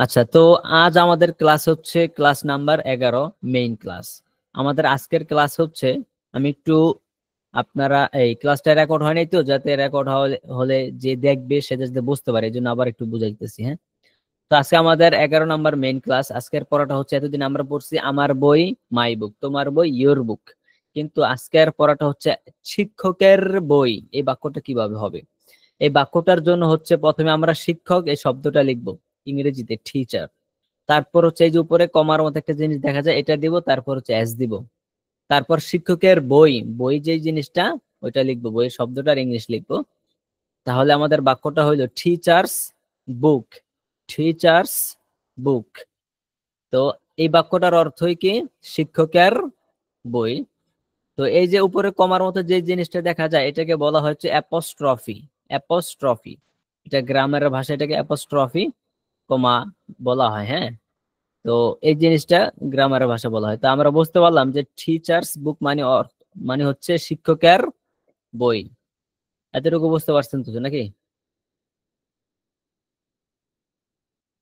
আচ্ছা, তো আজ আমাদের ক্লাস হচ্ছে ক্লাস নাম্বার 11, মেইন ক্লাস। আমাদের আজকের ক্লাস হচ্ছে, আমি একটু, আপনারা এই ক্লাসটা রেকর্ড হয়নি তো, যাতে রেকর্ড হলে যে দেখবে সে যাতে বুঝতে পারে, এই জন্য আবার একটু বুঝাইতেছি। হ্যাঁ, তো আজকে আমাদের 11 নাম্বার মেইন ক্লাস। আজকের পড়াটা হচ্ছে, এতদিন আমরা পড়ছি আমার বই মাই বুক, তোমার বই ইয়োর বুক, কিন্তু আজকের পড়াটা হচ্ছে শিক্ষকের বই। এই বাক্যটা কিভাবে হবে? এই বাক্যটার জন্য হচ্ছে প্রথমে আমরা শিক্ষক এই শব্দটা লিখবো ইংরেজিতে টিচার, তারপর হচ্ছে এই যে উপরে কমার মতো একটা জিনিস দেখা যায়, এটা দিব, তারপর হচ্ছে এস দিব, তারপর শিক্ষকের বই, বই যে জিনিসটা ওইটা লিখবো, বইয়ের শব্দটার ইংলিশ লিখবো। তাহলে আমাদের বাক্যটা হইলো টিচার্স বুক, টিচার্স বুক। তো এই বাক্যটার অর্থই কি? শিক্ষকের বই। তো এই যে উপরে কমার মতো যে জিনিসটা দেখা যায়, এটাকে বলা হচ্ছে অ্যাপোস্ট্রফি, অ্যাপোস্ট্রফি। এটা গ্রামারের ভাষায় এটাকে অ্যাপোস্ট্রফি কমা বলা হয়। হ্যাঁ, তো এই জিনিসটা গ্রামারের ভাষা বলা হয়। তো আমরা বুঝতে পারলাম যে টিচার্স বুক মানে মানে হচ্ছে শিক্ষকের বই। এতটুকু বুঝতে পারছেন তো নাকি?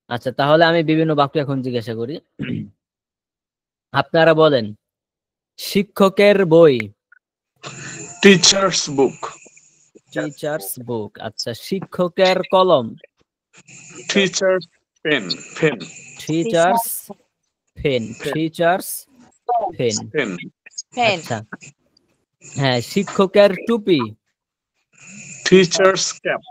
আচ্ছা, তাহলে আমি বিভিন্ন বাক্য এখন জিজ্ঞাসা করি। আপনারা বলেন, শিক্ষকের বই। Teacher's book. Teacher's book. আচ্ছা, শিক্ষকের কলম। Teacher's pen. Pen. Teacher's pen, teacher's pen. Pen. আচ্ছা, হ্যাঁ, শিক্ষকের টুপি। Teacher's cap.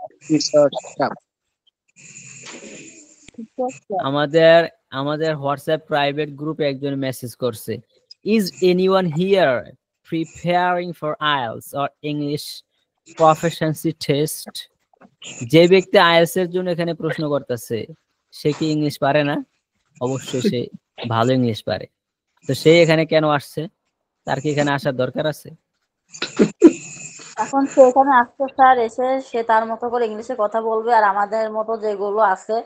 আমাদের আমাদের হোয়াটসঅ্যাপ প্রাইভেট গ্রুপে একজন মেসেজ করছে, is anyone here preparing for IELTS or English proficiency test? যে ব্যক্তি আইএলটিএস এর জন্য এখানে প্রশ্ন করতেছে, সে কি ইংলিশ পারে না? অবশ্যই সে ভালো ইংলিশ পারে। তো সে এখানে কেন আসছে? তার কি এখানে আসার দরকার আছে? এখন সে এখানে আসছে স্যার, এসে সে তার মতো করে ইংলিশে কথা বলবে, আর আমাদের মতো যেগুলো আছে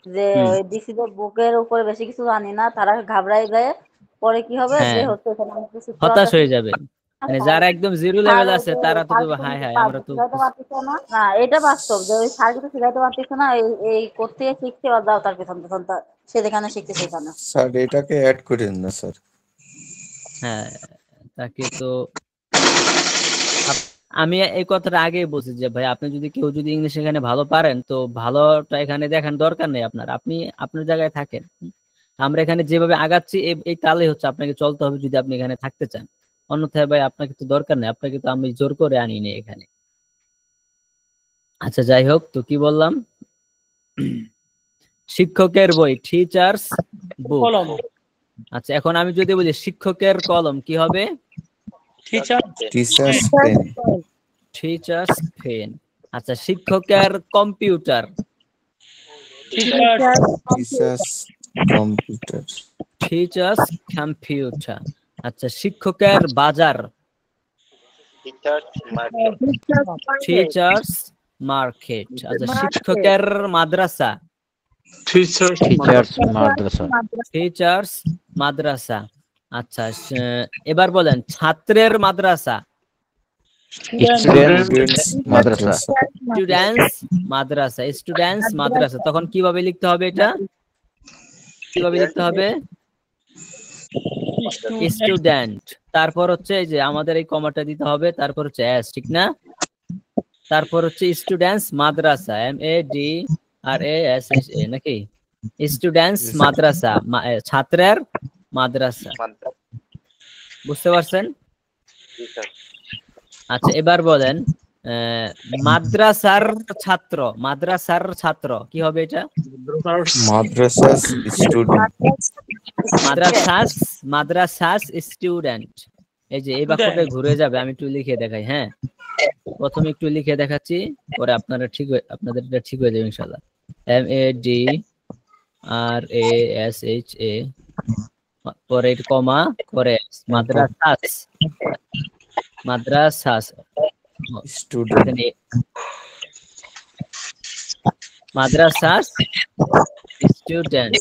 যে ডিসিদের বুকের উপরে বেশি কিছু জানি না, তারা ঘাবড়াই যায়। পরে কি হবে যে হ্যাঁ, হচ্ছে এখানে অনেক কিছু হতাশ হয়ে যাবে। মানে যারা একদম জিরো লেভেল আছে তারা তো হাই হাই আমরা তো শিখাইতে পারতেছে না। না, এটা বাস্তব যে ওই স্যার কিছু শিখাইতে পারতেছে না, এই এই করতে শিখতে বা দাও তার পেছন পেছন সে যেখানে শিখতে সেখানে। স্যার এটাকে অ্যাড করেন না স্যার। হ্যাঁ, তাকে তো আমি এই কথাটা আগেই বলছি যে ভাই, আপনি যদি কেউ যদি ইংলিশ এখানে ভালো পারেন, তো ভালোটা এখানে দেখার দরকার নেই আপনার, আপনি আপনার জায়গায় থাকেন। আমরা এখানে যেভাবে আগাচ্ছি এই তালে হচ্ছে আপনাকে চলতে হবে যদি আপনি এখানে থাকতে চান। অন্যথায় ভাই আপনাকে তো দরকার নেই, আপনাকে তো আমি জোর করে আনিনি এখানে। আচ্ছা, যাই হোক, তো কি বললাম? শিক্ষকের বই, টিচার্স বুক। আচ্ছা, এখন আমি যদি বলি শিক্ষকের কলম, কি হবে? Teacher's pen. Teacher's pen. আচ্ছা, শিক্ষকের computer. Teacher's computer. Teacher's computer. আচ্ছা, শিক্ষকের বাজার। Teacher's market. আচ্ছা, শিক্ষকের মাদ্রাসা। টিচার্স মাদ্রাসা। টিচার্স মাদ্রাসা। আচ্ছা, এবার বলেন ছাত্রের মাদ্রাসা। স্টুডেন্টস মাদ্রাসা। স্টুডেন্টস মাদ্রাসা, স্টুডেন্টস মাদ্রাসা। তখন কিভাবে লিখতে হবে এটা? কিভাবে লিখতে হবে? স্টুডেন্ট, তারপর হচ্ছে এই যে আমাদের এই কমাটা দিতে হবে, তারপর হচ্ছে এস, ঠিক না? তারপর হচ্ছে স্টুডেন্টস মাদ্রাসা, MADRASA নাকি? স্টুডেন্টস মাদ্রাসা, ছাত্রের মাদ্রাসা। বুঝতে পারছেন? আচ্ছা, এবার বলেন মাদ্রাসার ছাত্র। মাদ্রাসার ছাত্র কি হবে এটা? মাদ্রাসাস স্টুডেন্ট। মাদ্রাসাস স্টুডেন্ট। এই যে এই বাক্যটা ঘুরে যাবে, আমি একটু লিখে দেখাই। হ্যাঁ, প্রথমে একটু লিখে দেখাচ্ছি, পরে আপনাদের এটা ঠিক হয়ে যাবে ইনশাআল্লাহ। MADRASA, পরে কমা, পরে মাদ্রাসাস, মাদ্রাসাস স্টুডেন্ট। মাদ্রাসাস স্টুডেন্ট।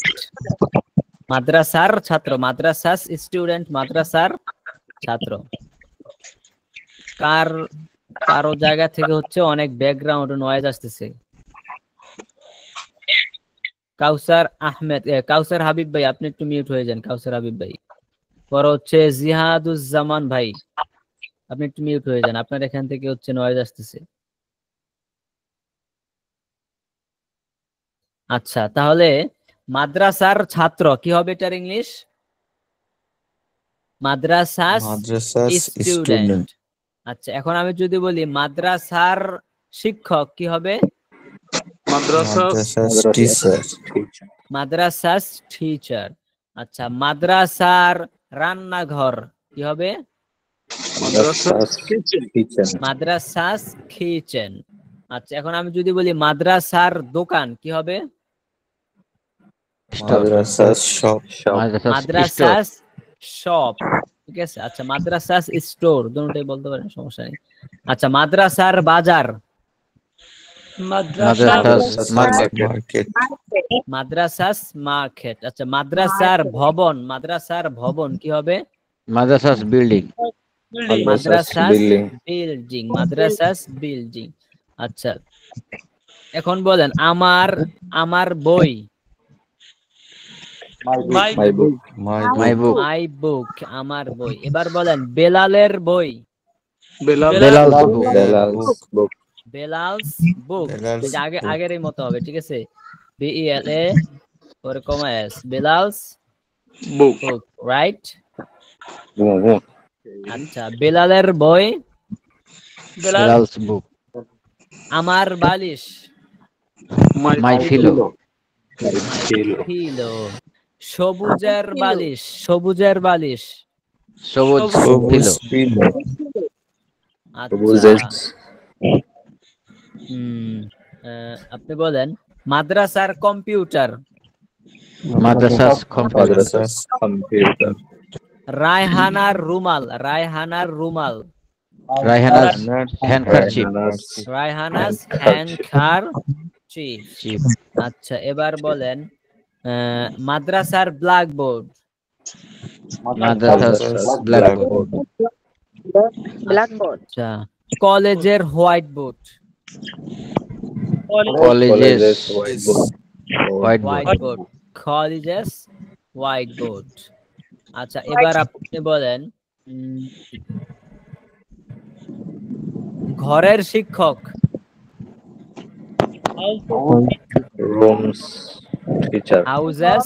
মাদ্রাসার ছাত্র, মাদ্রাসাস স্টুডেন্ট, মাদ্রাসার ছাত্র। কারো জায়গা থেকে হচ্ছে অনেক ব্যাকগ্রাউন্ড নয়েজ আসতেছে। কাউসার আহমেদ, কাউসার হাবিব ভাই আপনি একটু মিউট হয়ে যান। কাউসার হাবিব ভাই। পর হচ্ছে জিহাদুজ্জামান ভাই, আপনি একটু মিউট হয়ে যান, আপনার এখান থেকে হচ্ছে নয়েজ আসতেছে। আচ্ছা, তাহলে মাদ্রাসার ছাত্র কি হবে এটার ইংলিশ? মাদ্রাসাস Madrasas student. student. আচ্ছা, এখন আমি যদি বলি মাদ্রাসার শিক্ষক কি হবে? Madrasas teacher. মাদ্রাসাস টিচার। আচ্ছা, মাদ্রাসার রান্নাঘর কি হবে? Madrasas kitchen. মাদ্রাসাস কিচেন। আচ্ছা, এখন আমি যদি বলি মাদ্রাসার দোকান কি হবে? Madrasas shop. মাদ্রাসাস শপ। ঠিক আছে। আচ্ছা, মাদ্রাসাস স্টোর, দুটোই বলতে পারেন, সমস্যা নেই। আচ্ছা, মাদ্রাসার বাজার। Madrasas market. মাদ্রাসাস মার্কেট। আচ্ছা, মাদ্রাসার ভবন, মাদ্রাসার ভবন কি হবে? Madrasas building. Madrasas building, madrasas building. আচ্ছা, এখন বলেন আমার বই। My book. My book. মাই বুক, আমার বই। এবার বলেন বেলালের বই। Belal's book. Belal's book. বেলালস বুক। Belal's book. আগেরই মতো হবে, ঠিক আছে। BELA পরে কমা S, বেলালস Book. বুক, রাইট? আচ্ছা, বেলালের বই। Belal's book. আমার বালিশ। My pillow. ছিল। সবুজের বালিশ, সবুজের বালিশ। Soboj Sobus pillow. pillow. আচ্ছা, আপনি বলেন মাদ্রাসার computer. Madrasas computer. Madrasas computer. রায়হানার রুমাল, রায়হানার রুমাল। Rayhana's handkerchief. রায়হানাস হ্যান্ডকারচিফ। Chief. আচ্ছা, এবার বলেন মাদ্রাসার ব্ল্যাকবোর্ড। Madrasas blackboard. ব্ল্যাকবোর্ড। আচ্ছা, কলেজের white board. Colleges white whiteboard. Board, colleges white board. আচ্ছা, এবার আপনি বলেন ঘরের শিক্ষক। Rooms teacher. Houses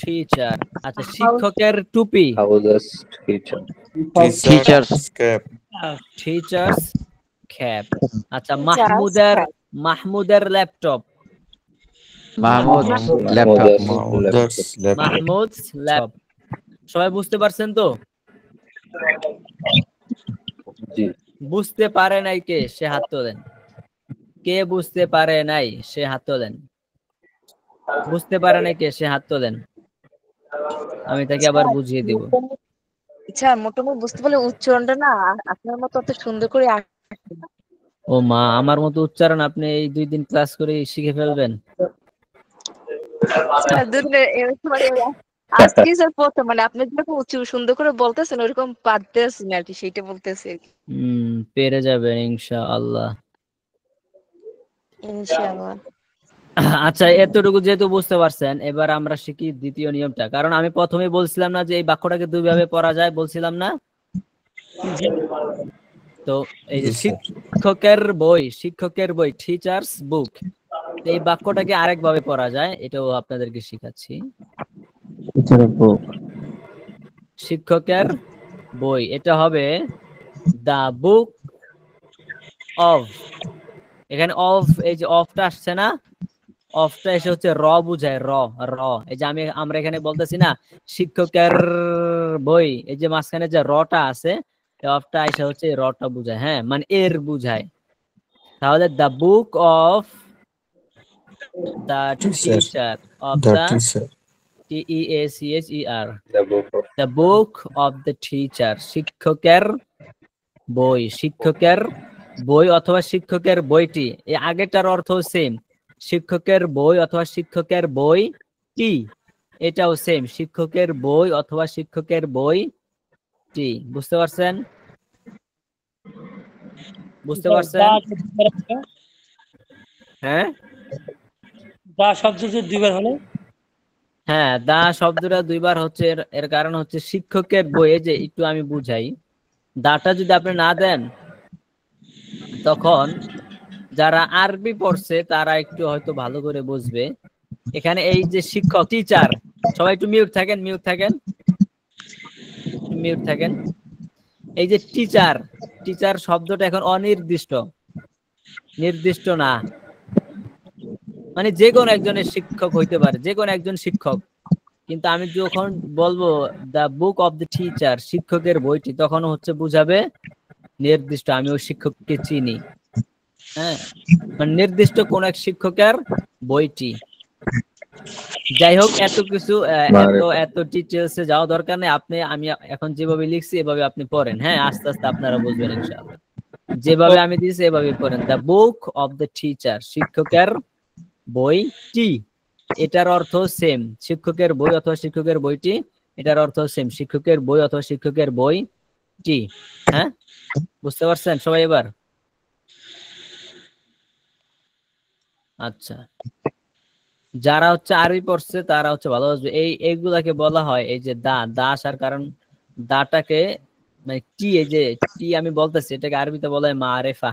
teacher. আচ্ছা, শিক্ষকের টুপি। Houses teacher. Teachers. cap. Teachers cap. আচ্ছা, মাহমুদের laptop. Mahmoud's laptop. Mahmud's laptop. Mahmud's laptop. সবাই বুঝতে পারছেন তো? জি। বুঝতে পারে নাই কে, সে হাত তোলেন। কে বুঝতে পারে নাই সে হাত তোলেন। বুঝতে পারে নাই কে, সে হাত তোলেন। আমি তাকে আবার বুঝিয়ে দিব। আচ্ছা, মোটামুটি বুঝতে পারলে উচ্চারণটা না আপনার মতো অত সুন্দর করে আসছে না। ও মা, আমার মতো উচ্চারণ আপনি এই 2 দিন ক্লাস করে শিখে ফেলবেন? আজকে স্যার প্রথম মানে আপনি যেরকম সুন্দর করে বলতেছেন ওইরকম পারতেছেন আর কি, সেইটা বলতেছি। পেরে যাবেন ইনশাআল্লাহ। ইনশাআল্লাহ। আচ্ছা, এতটুকু যেহেতু বুঝতে পারছেন, এবার আমরা শিখি দ্বিতীয় নিয়মটা। কারণ আমি প্রথমে বলছিলাম না যে এই বাক্যটাকে 2 ভাবে পড়া যায়, বলছিলাম না? তো এই যে শিক্ষকের বই টিচার্স বুক, এই বাক্যটাকে আরেক ভাবে পড়া যায়, এটাও আপনাদেরকে শিখাচ্ছি। শিক্ষকের বই, এটা হবে দা বুক অফ। এখানে অফ, এই যে অফটা আসছে না, অফটা এসে হচ্ছে র বুঝায়, র। এই যে আমরা এখানে বলতেছি না শিক্ষকের বই, এই যে মাঝখানে যে রটা আছে, অফটা এসে হচ্ছে রটা বুঝায়, হ্যাঁ, মানে এর বুঝায়। তাহলে the book of the teacher, of the TEACHER, the book of the teacher, শিক্ষকের বই। শিক্ষকের বই অথবা শিক্ষকের বইটি, এই আগেরটার অর্থ সেম, শিক্ষকের বই অথবা শিক্ষকের বইটি, এটাও সেম, শিক্ষকের বই অথবা শিক্ষকের বইটি। বুঝতে পারছেন? বুঝতে পারছেন? হ্যাঁ, দা শব্দ যে দুইবার হলো হ্যাঁ, দা শব্দটা দুইবার হচ্ছে, এর কারণ হচ্ছে শিক্ষকের বইয়ে, যে একটু আমি বুঝাই, দাটা যদি আপনি না দেন তখন যারা আরবি পড়ছে তারা একটু হয়তো ভালো করে বুঝবে। এখানে এই যে শিক্ষক, টিচার, সবাই একটু মিউট থাকেন, মিউট থাকেন, মিউট থাকেন। এই যে টিচার, টিচার শব্দটা এখন অনির্দিষ্ট, নির্দিষ্ট না, মানে যে কোনো একজনের শিক্ষক হইতে পারে, যে কোনো একজন শিক্ষক। কিন্তু আমি যখন বলবো the book of the teacher, শিক্ষকের বইটি, তখন হচ্ছে বুঝাবে নির্দিষ্ট, আমি ওই শিক্ষককে চিনি। হ্যাঁ, মানে নির্দিষ্ট কোন এক শিক্ষকের বইটি। যাই হোক, এত কিছু এত ডিটেলসে যাওয়া দরকার নেই। আপনি, আমি এখন যেভাবে লিখছি এভাবে আপনি পড়েন। হ্যাঁ, আস্তে আস্তে আপনারা বুঝবেন ইনশাআল্লাহ। যেভাবে আমি দিয়েছি এভাবে পড়েন। The book of the teacher, শিক্ষকের বইটি, এটার অর্থ সেম, শিক্ষকের বই অথবা শিক্ষকের বইটি, এটার অর্থ সেম, শিক্ষকের বই অথবা শিক্ষকের বইটি। হ্যাঁ, বুঝতে পারছেন সবাই এবার? আচ্ছা, যারা হচ্ছে আরবি পড়ছে তারা হচ্ছে ভালো বুঝবে। এইগুলাকে বলা হয়, এই যে দা আসার কারণ, দাটাকে মানে টি, এই যে টি আমি বলতেছি, এটাকে আরবিতে বলা হয় মারেফা।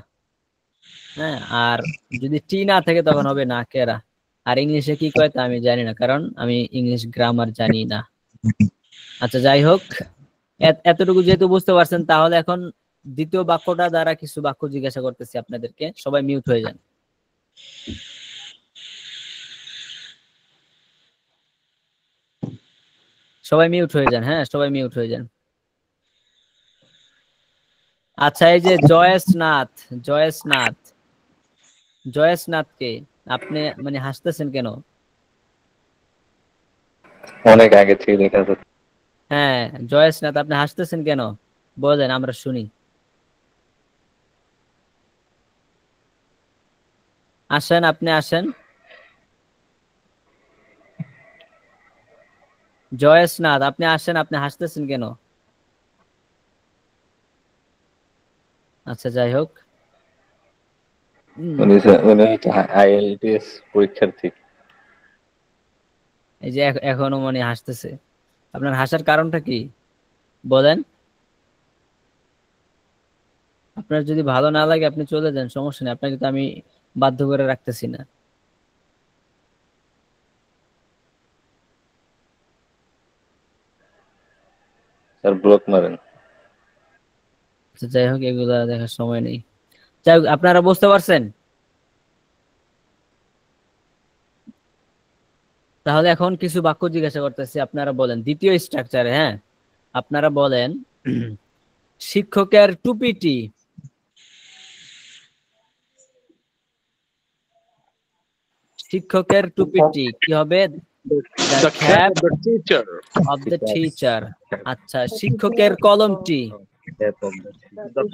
হ্যাঁ, আর যদি টি না থাকে তখন হবে নাকেরা। আর ইংলিশে কি কয় তা আমি জানি না, কারণ আমি ইংলিশ গ্রামার জানি না। আচ্ছা, যাই হোক, এতটুকু যেহেতু বুঝতে পারছেন, তাহলে এখন দ্বিতীয় বাক্যটা দ্বারা কিছু বাক্য জিজ্ঞাসা করতেছি আপনাদেরকে। সবাই মিউট হয়ে যান। সবাই মিউট হয়ে যান। হ্যাঁ, সবাই মিউট হয়ে যান। আচ্ছা, এই যে জয়েশনাথ, জয়েশনাথ, জয়েশনাথকে আপনি মানে হাসতেছেন কেন? অনেক আগে থেকে লেখা আছে। হ্যাঁ, জয়েশনাথ, আপনি হাসতেছেন কেন? বলেন, আমরা শুনি। আসেন, আপনি আসেন। জয়েশনাথ, আপনি আসেন, আপনি হাসতেছেন কেন? আচ্ছা, যাই হোক, উনি হয়তো IELTS পরীক্ষার্থী। এই যে এখনো মানে হাসতেছে, আপনার হাসার কারণটা কি বলেন? আপনার যদি ভালো না লাগে আপনি চলে যান, সমস্যা নেই, আপনাকে তো আমি বাধ্য করে রাখতেছি না। স্যার ব্লক মারেন। আচ্ছা, যাই হোক, এগুলা দেখার সময় নেই। যাই হোক, আপনারা বুঝতে পারছেন? তাহলে এখন কিছু বাক্য জিজ্ঞাসা করতেছি, আপনারা বলেন দ্বিতীয় স্ট্রাকচারে। হ্যাঁ, আপনারা বলেন শিক্ষকের টুপিটি, শিক্ষকের টুপিটি কি হবে? The cap of the teacher. আচ্ছা, শিক্ষকের কলমটি, The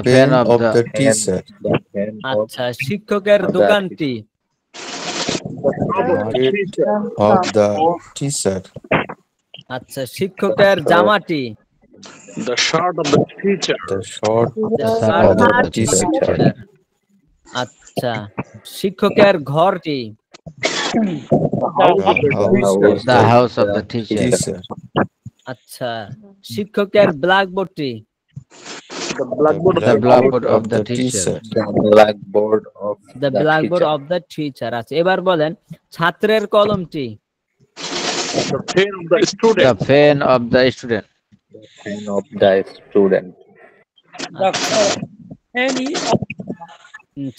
pen of the teacher. আচ্ছা, শিক্ষকের দোকানটি, Market of the teacher. আচ্ছা, শিক্ষকের জামাটি, The shirt of the teacher. The short The of the shirt teacher. আচ্ছা, শিক্ষকের ঘরটি, The house of the teacher. Teacher. আচ্ছা, শিক্ষকের ব্ল্যাকবোর্ডটি, The blackboard of The the blackboard of the teacher. The blackboard of the the blackboard teacher. Of the teacher. আচ্ছা, এবার বলেন ছাত্রের কলমটি, the pen of the student. The pen of the student. Pen of the student. আচ্ছা,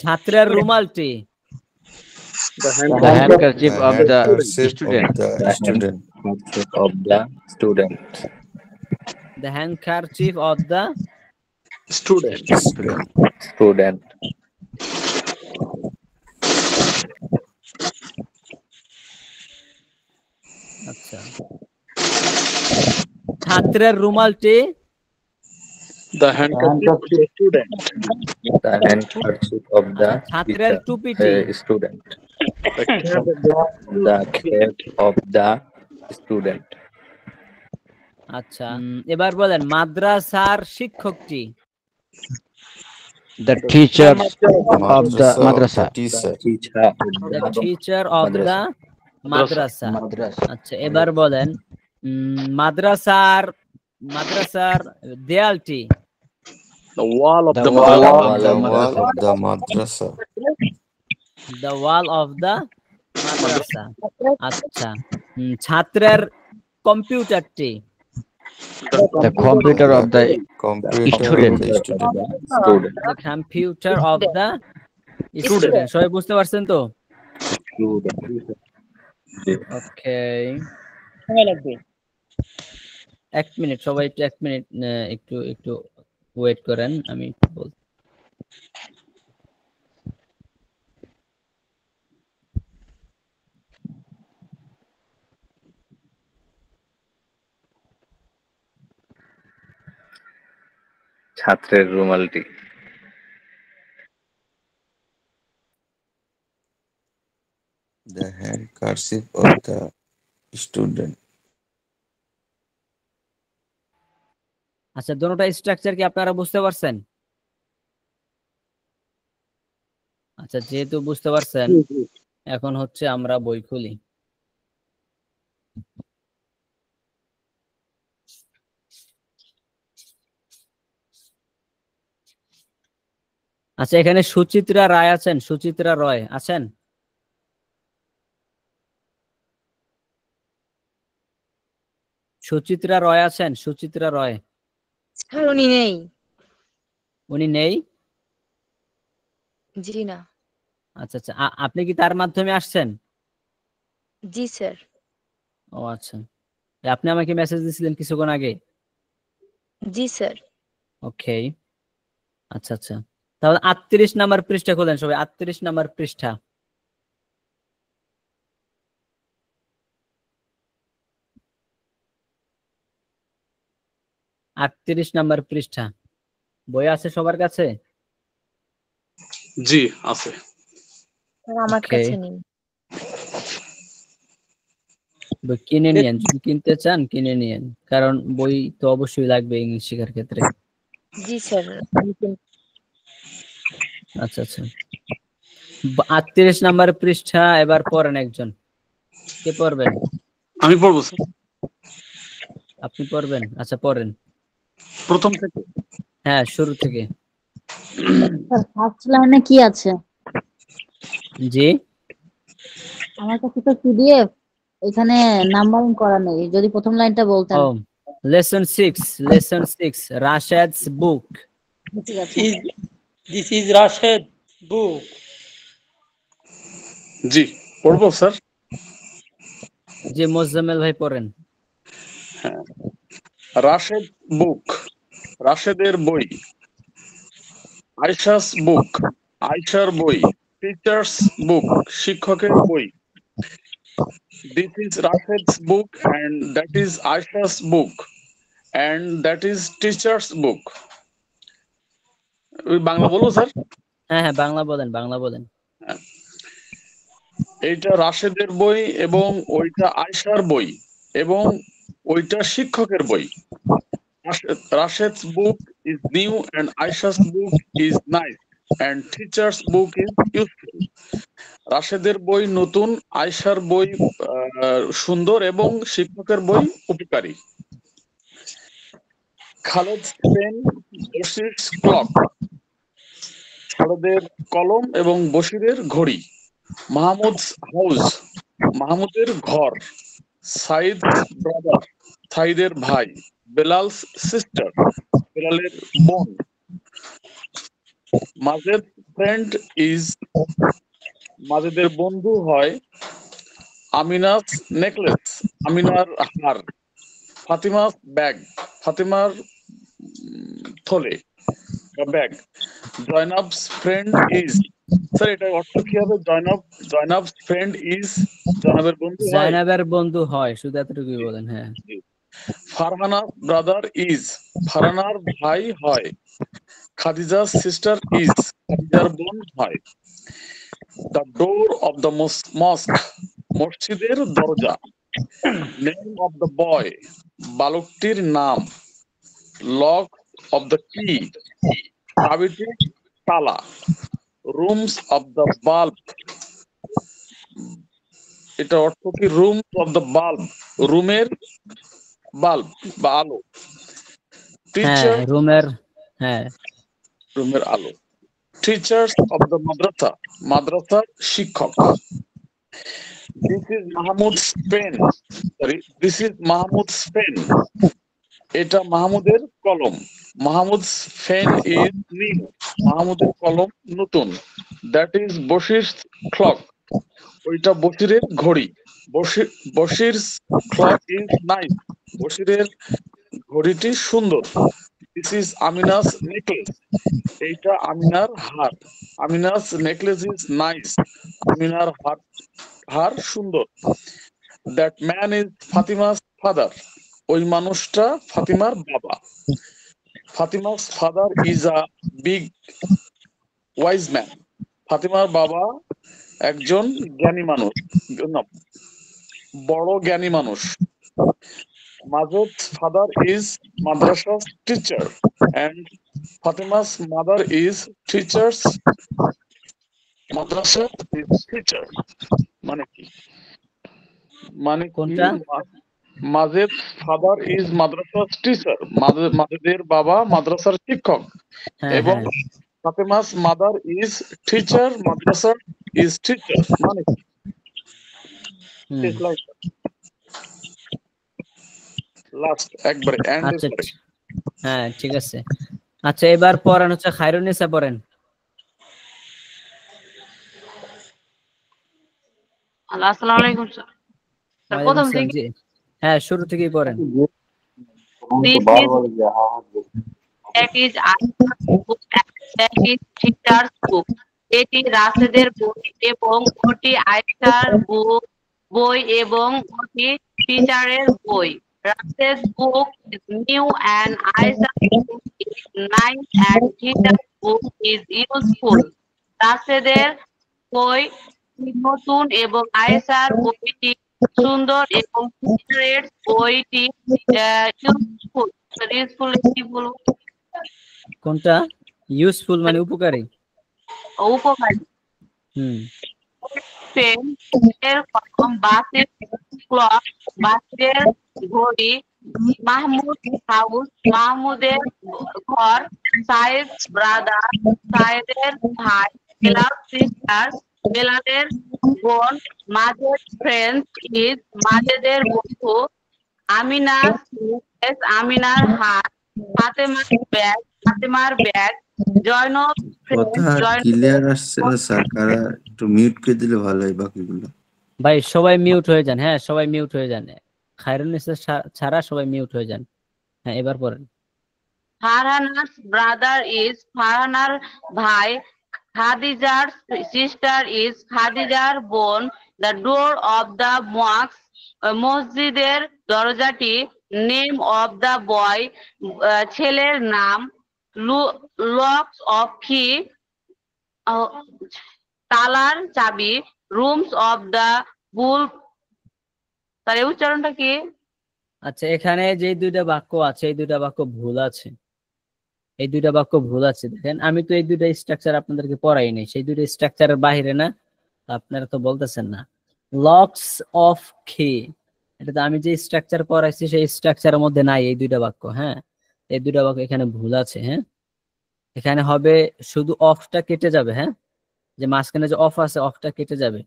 ছাত্রের রুমালটি, The hand The handkerchief of the handkerchief student. of the student. Handkerchief of the student. The handkerchief of the student. Student. আচ্ছা, ছাত্রের রুমালটি, The handkerchief of the student. The handkerchief of the ছাত্রের teacher, টুপিটি, student. The cap of the The cap of the student. আচ্ছা, এবার বলেন মাদ্রাসার শিক্ষকটি, The teachers of the Madrasa madrasa. of the teacher. Teacher. The teacher of the madrasa. Madrasa. আচ্ছা এবার বলেন মাদ্রাসার দেয়ালটি The wall of The the wall madrasa. of The the wall madrasa. of the madrasa. the wall of the মাদ্রাসা আচ্ছা ছাত্রের কম্পিউটারটি The computer of the Computer student. of the student. Student. the computer of the student সবাই বুঝতে পারছেন তো ওকে এক minute সবাই একটু এক মিনিট একটু একটু ওয়েট করেন আমি একটু বল ছাত্রের রুমালটি The handkerchief of the student. আচ্ছা দুটোটা স্ট্রাকচার কি আপনারা বুঝতে পারছেন আচ্ছা যেহেতু বুঝতে পারছেন এখন হচ্ছে আমরা বই খুলি আচ্ছা এখানে সুচিত্রা রায় আছেন সুচিত্রা রয় আছেন সুচিত্রা রয় আছেন সুচিত্রা রয় স্যার উনি নেই। উনি নেই জি না। আচ্ছা আচ্ছা আপনি কি তার মাধ্যমে আসছেন জি স্যার। ও আচ্ছা আপনি আমাকে মেসেজ দিয়েছিলেন কিছুক্ষণ আগে জি স্যার। ওকে আচ্ছা আচ্ছা তাহলে 38 নাম্বার পৃষ্ঠা খোলেন সবাই 38 নাম্বার পৃষ্ঠা আটত্রিশ নাম্বার পৃষ্ঠা বই আছে সবার কাছে জি আছে স্যার আমার Okay. কাছে নেই। বই কিনে নিয়েন যদি কিনতে চান কিনে নিয়েন কারণ বই তো অবশ্যই লাগবে ইংলিশ শেখার ক্ষেত্রে জি স্যার। আচ্ছা আচ্ছা 38 নাম্বার পৃষ্ঠা এবার পড়েন একজন কে পড়বেন আমি পড়বো স্যার আপনি পড়বেন আচ্ছা পড়েন প্রথম থেকে হ্যাঁ শুরু থেকে ফার্স্ট লাইনে কি আছে জি আমার কাছে তো পিডিএফ এখানে নাম্বারিং করা নেই যদি প্রথম লাইনটা বলতেন ও লেসন 6 রাশেদ's বুক ঠিক আছে This is Rashid book. জি পড়বো স্যার জি মোজাম্মেল ভাই পড়েন রাশেদ বুক রাশেদের বই আয়শাস বুক আয়শার বই টিচার্স বুক শিক্ষকের বই this is Rashed's book and that is Ayesha's book and that is teachers book Bangla বলবো স্যার হ্যাঁ হ্যাঁ বাংলা বলেন এইটা রাশেদের বই এবং ওইটা আয়শার বই এবং ওইটা শিক্ষকের বই Rashid's book is new and Aisha's book is nice and teacher's book is useful. রাশেদের বই নতুন আয়শার বই সুন্দর এবং শিক্ষকের বই উপকারী খালেদ's pen বশির's clock খালেদের কলম এবং বশিরের ঘড়ি মাহমুদ's house মাহমুদের ঘর সাইদ's brother সাইদের ভাই বেলাল's sister বেলালের বোন মাজেদ friend is মাজেদের বন্ধু হয় আমিনা's necklace আমিনার হার ফাতিমা's bag ফাতিমার থলে বা ব্যাগ জয়নাব's friend is স্যার এটা অর্থ কি হবে জয়নাব's friend is জয়নাবের বন্ধু হয় জাইনাবের বন্ধু হয় শুধু এতটুকুই বলেন হ্যাঁ ফারহানা ব্রাদার ইজ ফারহানার ভাই হয় খাদিজার সিস্টার ইজ খাদিজার বোন হয় the door of the mosque মসজিদের দরজা নেম অফ দ্য বয় বালকটির নাম লক অফ দ্য কি তালা, rooms of the bulb, এটা অর্থ কি? rooms of the bulb, রুমের বাল্ব বা আলো। হ্যাঁ টিচার, রুমের, হ্যাঁ রুমের আলো। টিচার্স অফ দ্য মাদ্রাসা, মাদ্রাসার শিক্ষক। This is Mahmud's pen, sorry this is Mahmud's pen, এটা মাহমুদের কলম। মাহমুদস পেন ইজ নিউ, মাহমুদের কলম নতুন। দ্যাট ইজ বশিরস ক্লক, ওইটা বশিরের ঘড়ি। বশিরস ক্লক ইজ নাইস, বশিরের ঘড়িটি সুন্দর। দিস ইজ আমিনাস নেকলেস, এইটা আমিনার হার। আমিনাস নেকলেস ইজ নাইস, আমিনার হার সুন্দর। That man is Fatima's father, ওই মানুষটা ফাতিমার বাবা। Fatima's father is a big wise man, ফাতিমার বাবা একজন জ্ঞানী মানুষ, না, বড় জ্ঞানী মানুষ। Majed father is madrasa's teacher and Fatima's mother is teachers, madrasa is teacher, মানে কি? মানে কি? কোনটা? Majed father is madrasa's teacher, মাজেদের বাবা মাদ্রাসার শিক্ষক। হ্যাঁ এবং হ্যাঁ Fatima's mother is teacher, madrasa is teacher, মানে কি? হুম, লাস্ট একবারে এন্ড এর আচ্ছা পরে। হ্যাঁ ঠিক আছে। আচ্ছা এবার পড়ান হচ্ছে খায়রুন্নিসা পড়েন। আসসালামু আলাইকুম স্যার। ওয়ালাইকুম প্রথম আসসালাম, থেকে জি হ্যাঁ শুরু থেকেই পড়েন। this is that is teacher's book, এটি রাশেদের বই এবং ওটি আয়েশার বই এবং ওটি টিচারের বই। রাশেদ বুক is new and Aisha's book is nice and teacher's book is useful. রাশেদের বই নতুন এবং আয়েশার বইটি সুন্দর এবং টিচারের বইটি ইউজফুল। ইউজফুল কি বলবো? কোনটা? ইউজফুল মানে উপকারী। উপকারী। পেন এর কলম, বাসের ক্লক বাসের ঘড়ি, মাহমুদ হাউস মাহমুদের ঘর, সাইদ ব্রাদার সাইদের ভাই, বেলাল সিস্টার বেলালের বোন, মাজেদ ফ্রেন্ড ইজ মাজেদের বন্ধু, আমিনার আমিনার হাত, ফাতেমার ব্যাগ ফাতেমার ব্যাগ, জয়নব কথা ক্লিয়ার আসছে না স্যার, কারা একটু মিউট করে দিলে ভালো হয় বাকিগুলো। ভাই সবাই মিউট হয়ে যান, হ্যাঁ সবাই মিউট হয়ে যান, খায়রুন্নিসা ছাড়া সবাই মিউট হয়ে যান। হ্যাঁ এবার পড়েন। ফারহানার ব্রাদার ইজ ফারহানার ভাই, খাদিজার সিস্টার ইজ খাদিজার বোন, the door of the mosque মসজিদের দরজাটি, নেম অফ দ্য বয় ছেলের নাম, লকস অফ কি তালার চাবি, রুমস অফ দ্য বুল, তার এই উচ্চারণটা কি? আচ্ছা এখানে যে দুইটা বাক্য আছে এই দুইটা বাক্য ভুল আছে, এই দুইটা বাক্য ভুল আছে। দেখেন আমি তো এই দুইটা স্ট্রাকচার আপনাদেরকে পড়াই নাই, সেই দুইটা স্ট্রাকচারের বাইরে না, আপনারা তো বলতেছেন না। লকস অফ কি, এটা তো আমি যে স্ট্রাকচার পড়াইছি সেই স্ট্রাকচারের মধ্যে নাই এই দুইটা বাক্য। হ্যাঁ এই দুইটা বাক্য এখানে ভুল আছে। হ্যাঁ এখানে হবে শুধু অফটা কেটে যাবে, হ্যাঁ যে মাঝখানে যে অফ আছে অফটা কেটে যাবে,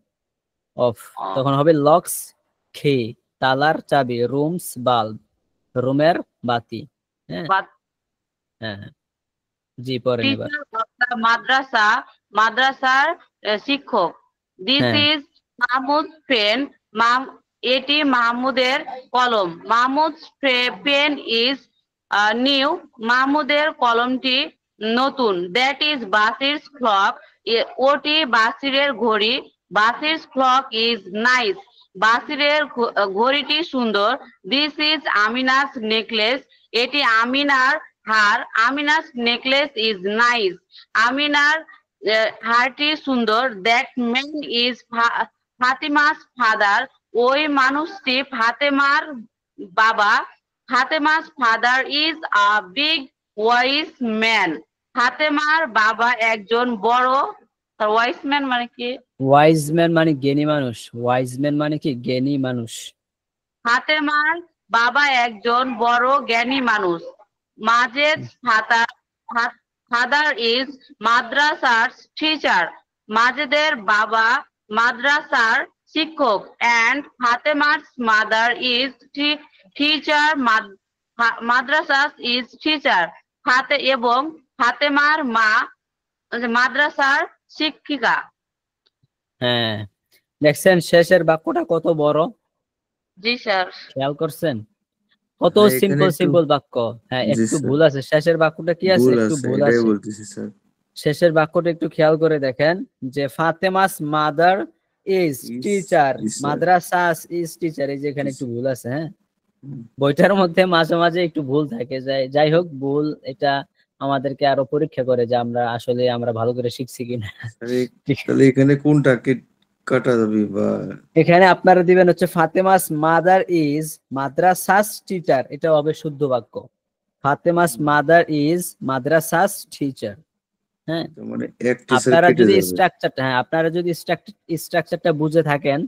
অফ, তখন হবে লকস খে তালার চাবি, রুমস বাল্ব রুমের বাতি। হ্যাঁ হ্যাঁ জি পড়েন এবার। মাদ্রাসা মাদ্রাসার শিক্ষক। দিস ইজ মাহমুদ পেন, এটি মাহমুদের কলম। মাহমুদ পেন ইজ নিউ, মাহমুদের কলমটি নতুন। দ্যাট ইজ বাসির ক্লক, ওটি বাসিরের ঘড়ি। বাসির ক্লক ইজ নাইস, বাসিরের ঘড়িটি সুন্দর। দিস ইজ আমিনাস নেকলেস, এটি আমিনার হার। আমিনাস নেকলেস ইজ নাইস, আমিনার হারটি সুন্দর। That man is Fatima's father, ওই মানুষটি ফাতেমার বাবা। Fatema's father is a big wise man, ফাতেমার বাবা একজন বড় ওয়াইসম্যান মানে কি? ওয়াইজ ম্যান মানে জ্ঞানী মানুষ। ওয়াইজ ম্যান মানে কি? জ্ঞানী মানুষ। ফাতেমার বাবা একজন বড় জ্ঞানী মানুষ। মাজেদ ফাদার ইজ মাদ্রাসার টিচার। মাজেদের বাবা মাদ্রাসার শিক্ষক। অ্যান্ড ফাতেমার mother is teacher. Madrasa's is teacher. এবং ফাতেমার মা মাদ্রাসার শিক্ষিকা। হ্যাঁ, দেখছেন শেষের বাক্যটা কত বড়? জি স্যার। খেয়াল করছেন? কত এখানে সিম্পল একটু সিম্পল বাক্য। হ্যাঁ, জি একটু স্যার ভুল আছে। শেষের বাক্যটা কি আছে? ভুল একটু আছে, ভুল এটাই আছে। বলতেছি স্যার। শেষের বাক্যটা একটু খেয়াল করে দেখেন যে Fatema's mother is teacher, madrasa's is teacher, এই যে এখানে একটু ভুল আছে। হ্যাঁ, বইটার মধ্যে মাঝে মাঝে একটু ভুল থাকে। যাই হোক, ভুল এটা আমাদেরকে আরো পরীক্ষা করে যে আমরা ভালো করে শিখছি কিনা। তাহলে এখানে কোনটা কাটা যাবে? বা এখানে আপনারা দিবেন হচ্ছে Fatema's mother is madrasa's teacher, এটা হবে শুদ্ধ বাক্য। Fatema's mother is madrasa's teacher. হ্যাঁ, মানে এক টিচার আপনারা কেটে যদি যাবে। আপনারা যদি স্ট্রাকচারটা বুঝে থাকেন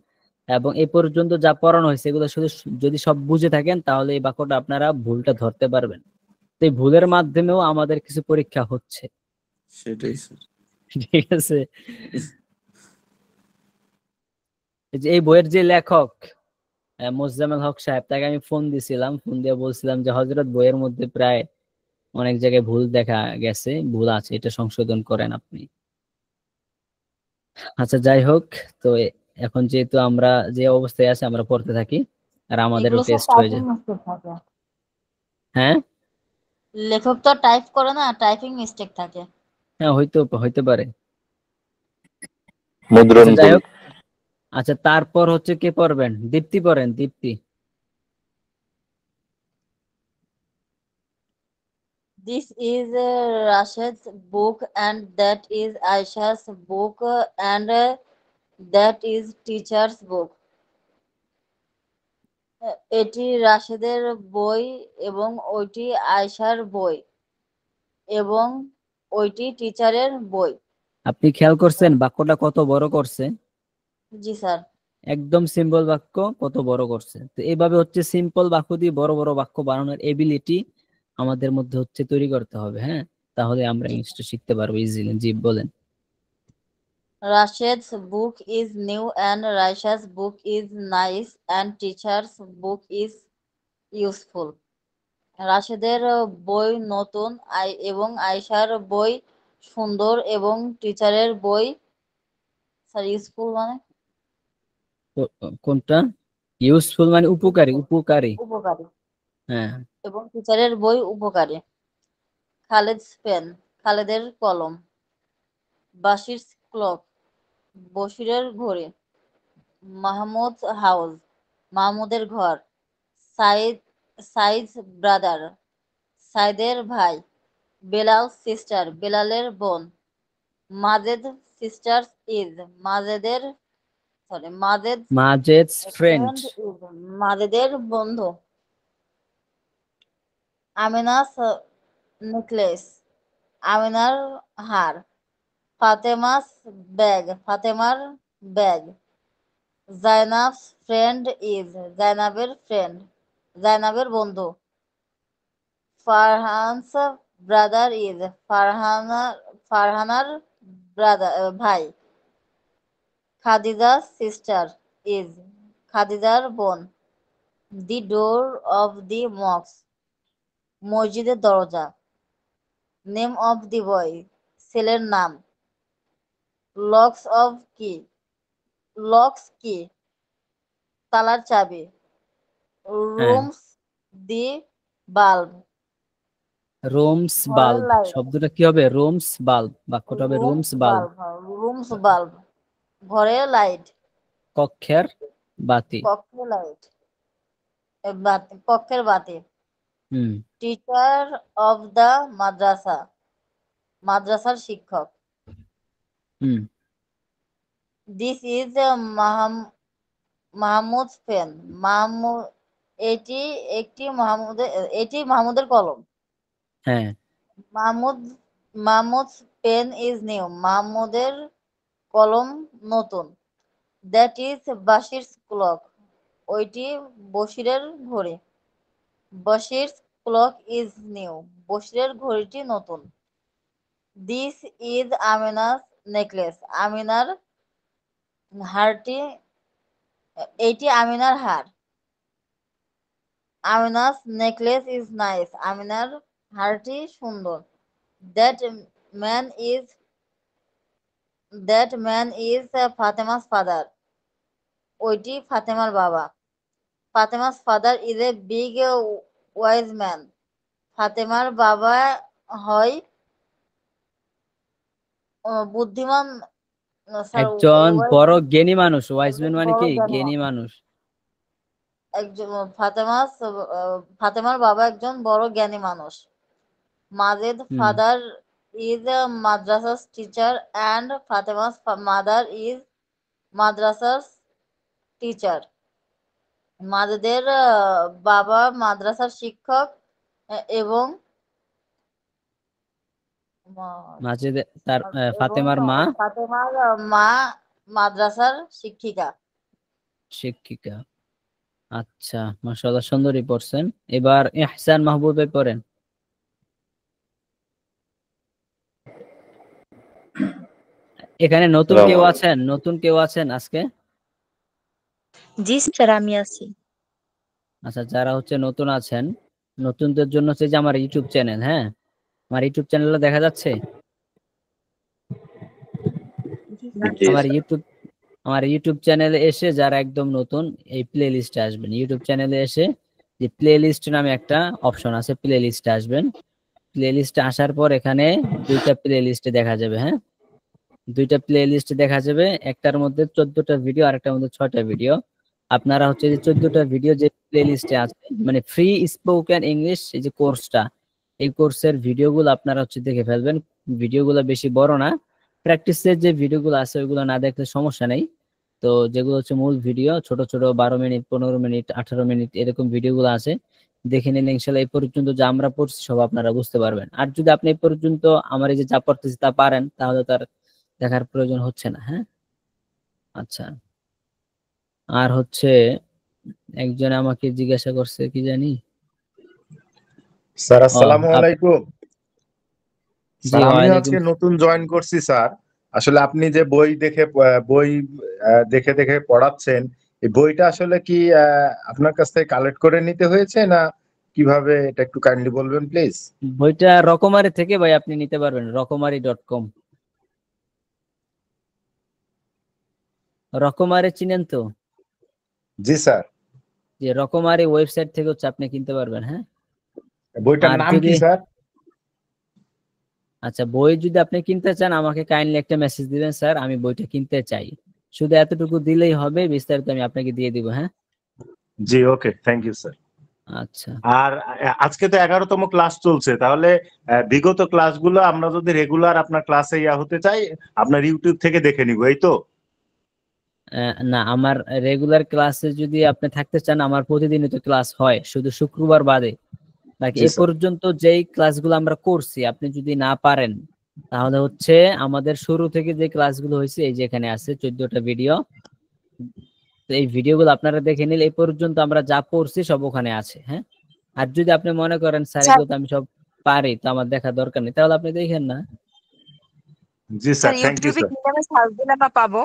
এবং এই পর্যন্ত যা পড়ানো হয়েছে এগুলো শুধু যদি সব বুঝে থাকেন, তাহলে এই বাক্যটা আপনারা ভুলটা ধরতে পারবেন। তো এই ভুলের মাধ্যমেও আমাদের কিছু পরীক্ষা হচ্ছে। সেটাই স্যার। ঠিক আছে। এই বইয়ের যে লেখক মোজাম্মেল হক সাহেব, তাকে আমি ফোন দিছিলাম। ফোন দিয়ে বলছিলাম যে হযরত, বইয়ের মধ্যে প্রায় অনেক জায়গায় ভুল দেখা গেছে, ভুল আছে, এটা সংশোধন করেন আপনি। আচ্ছা, যাই হোক, তো এখন যেহেতু আমরা যে অবস্থায় আছে আমরা পড়তে থাকি আর আমাদেরও এগুলো সব টেস্ট হয়ে টাইপিং যায়। মিস্টেক থাকে। হ্যাঁ লেখক তো টাইপ করে না, টাইপিং মিস্টেক থাকে। হ্যাঁ, হইতে পারে। মুদ্রণ আচ্ছা, যাই ভুল। হোক। আচ্ছা, তারপর হচ্ছে কে পড়বেন? দীপ্তি পড়েন, দীপ্তি। This is Rashid's book and that is Aisha's book and that is teacher's book. এটি রাশেদের বই এবং ওইটি আয়শার বই এবং ওইটি টিচারের বই। আপনি খেয়াল করছেন বাক্যটা কত বড় করছে? জি স্যার। একদম সিম্পল বাক্য কত বড় করছে। তো এইভাবে হচ্ছে সিম্পল বাক্য দিয়ে বড় বড় বাক্য বানানোর এবিলিটি আমাদের মধ্যে হচ্ছে তৈরি করতে হবে। হ্যাঁ, তাহলে আমরা ইংলিশটা শিখতে পারবো ইজিলি। জি, বলেন। Rashid's book is new and Raisha's book is nice and teacher's book is useful. রাশেদের বই নতুন এবং আয়শার বই সুন্দর এবং টিচারের বই স্যার ইউজফুল মানে কোনটা? ইউজফুল মানে উপকারী, উপকারী। উপকারী হ্যাঁ, এবং টিচারের বই উপকারী। খালেদ's পেন, খালেদের কলম। বাশির's ক্লক, বশিরের ঘড়ি। মাহমুদ হাউস, মাহমুদের ঘর। সাইদ's ব্রাদার, সাইদের ভাই। বেলাল সিস্টার, বেলালের বোন। Majed sisters is, Majed's friend, is, মাজেদের বন্ধু। আমিনাস নেকলেস, আমিনার হার। ফাতেমাস ব্যাগ, ফাতেমার ব্যাগ। জাইনাবস ফ্রেন্ড ইজ, জাইনাবের ফ্রেন্ড, জাইনাবের বন্ধু। ফারহানস ব্রাদার ইজ, ফারহানার ভাই। খাদিজাস সিস্টার ইজ, খাদিজার বোন। দি ডোর অফ দি মক্স, মসজিদের দরজা। নেম অফ দি বয়, ছেলের নাম। লকস অফ কি, লকস কি, তালার চাবি। হ্যাঁ, রুমস দি বাল্ব, রুমস ঘরের বাল্ব। লাইট। শব্দটা কি হবে? Room's bulb. বাক্যটা হবে রুমস বাল্ব। রুমস বাল্ব, ঘরের লাইট। কক্ষের বাতি। কক্ষের লাইট, কক্ষের বাতি। Hmm teacher of the madrasa, মাদ্রাসার শিক্ষক। Hmm this is Mahmud pen, Mahmud, এটি মাহমুদের কলম। হ্যাঁ, Mahmoud's pen is new. মাহমুদের কলম নতুন। That is Bashir's clock. ওইটি বশিরের ঘড়ি। Bashir's clock is new. বশিরের ঘড়িটি নতুন। This is Amina's necklace. আমিনার হারটি, এইটি আমিনার হার। Amina's necklace is nice. আমিনার হারটি সুন্দর। That man is Fatima's father. ওইটি ফাতেমার বাবা। Fatima's father is a big wise man. ফাতেমার বাবা হয় বুদ্ধিমান, একজন বড় জ্ঞানী মানুষ। ওয়াইজম্যান মানে কি? জ্ঞানী মানুষ। একজন ফাতেমার বাবা একজন বড় জ্ঞানী মানুষ। Majed father is a madrasa's teacher and Fatima's mother is madrasa's teacher. মাজেদের বাবা মাদ্রাসার শিক্ষক এবং মাজেদ তার ফাতেমার মা মাদ্রাসার শিক্ষিকা। আচ্ছা, মাশাআল্লাহ, সুন্দরই পড়ছেন। এবার ইহসান মাহবুব ভাই পড়েন। এখানে নতুন কেউ আছেন আজকে? জি স্যার, আমি আছি। আচ্ছা, যারা হচ্ছে নতুন আছেন, নতুনদের জন্য হচ্ছে যে আমার ইউটিউব চ্যানেল, হ্যাঁ, আমার ইউটিউব চ্যানেলে দেখা যাচ্ছে। আমার ইউটিউব চ্যানেলে এসে যারা একদম নতুন, এই প্লে লিস্টে আসবেন। ইউটিউব চ্যানেলে এসে যে প্লে লিস্ট নামে একটা অপশন আছে, প্লে লিস্টে আসবেন। প্লে লিস্টে আসার পর এখানে দুইটা প্লে লিস্টে দেখা যাবে, হ্যাঁ, দুইটা প্লে লিস্ট দেখা যাবে। একটার মধ্যে 14টা ভিডিও, আরেকটার মধ্যে 6টা ভিডিও। আপনারা হচ্ছে যে 14টা ভিডিও যে প্লে লিস্টে আছে, মানে ফ্রি স্পোকেন ইংলিশ এই যে কোর্সটা, এই কোর্সের ভিডিওগুলো আপনারা হচ্ছে দেখে ফেলবেন। ভিডিওগুলো বেশি বড় না, প্র্যাকটিসের যে ভিডিওগুলো আছে ওইগুলো না দেখলে সমস্যা নেই। তো যেগুলো হচ্ছে মূল ভিডিও, ছোট ছোট 12 মিনিট, 15 মিনিট, 18 মিনিট এরকম ভিডিওগুলো আছে, দেখে নিলে ইনশাল্লাহ এই পর্যন্ত যা আমরা পড়ছি সব আপনারা বুঝতে পারবেন। আর যদি আপনি এই পর্যন্ত আমার এই যে যা পড়তেছি তা পারেন, তাহলে তার দেখার প্রয়োজন হচ্ছে না, হ্যাঁ। আচ্ছা, আর হচ্ছে একজন আমাকে জিজ্ঞাসা করছে কি জানি। স্যার আসসালামু আলাইকুম। স্যার আমি আজকে নতুন জয়েন করছি স্যার। আসলে আপনি যে বই দেখে দেখে পড়াচ্ছেন, এই বইটা আসলে কি আপনার কাছ থেকে কালেক্ট করে নিতে হয়েছে না কিভাবে, এটা একটু কাইন্ডলি বলবেন প্লিজ। বইটা রকমারি থেকে ভাই আপনি নিতে পারবেন, রকমারি.com। রকমারি চিনেন তো? জি স্যার। যে রকমারি ওয়েবসাইট থেকে হচ্ছে আপনি কিনতে পারবেন, হ্যাঁ। বইটার নাম কি স্যার? আচ্ছা, বই যদি আপনি কিনতে চান আমাকে কাইন্ডলি একটা মেসেজ দিবেন, স্যার আমি বইটা কিনতে চাই, শুধু এতটুকু দিলেই হবে, বিস্তারিত আমি আপনাকে দিয়ে দিব, হ্যাঁ। জি ওকে, থ্যাংক ইউ স্যার। আচ্ছা, আর আজকে তো 11তম ক্লাস চলছে, তাহলে বিগত ক্লাসগুলো আমরা যদি রেগুলার আপনার ক্লাসে হতে চাই, আপনার ইউটিউব থেকে দেখে নিব, এই তো? না, আমার রেগুলার ক্লাসে যদি আপনি থাকতে চান, আমার প্রতিদিনই তো ক্লাস হয়, শুধু শুক্রবার বাদে। বাকি এই পর্যন্ত যেই ক্লাসগুলো আমরা করছি আপনি যদি না পারেন, তাহলে হচ্ছে আমাদের শুরু থেকে যে ক্লাসগুলো হয়েছে এই যে এখানে আছে 14টা ভিডিও, তো এই ভিডিওগুলো আপনারা দেখে নিলে এই পর্যন্ত আমরা যা পড়ছি সব ওখানে আছে, হ্যাঁ। আর যদি আপনি মনে করেন স্যার এগুলো আমি সব পারি, তো আমার দেখা দরকার নেই, তাহলে আপনি দেখেন না। জি স্যার, থ্যাংক ইউ স্যার। কিভাবে সার্চ দিলে আমরা পাবো?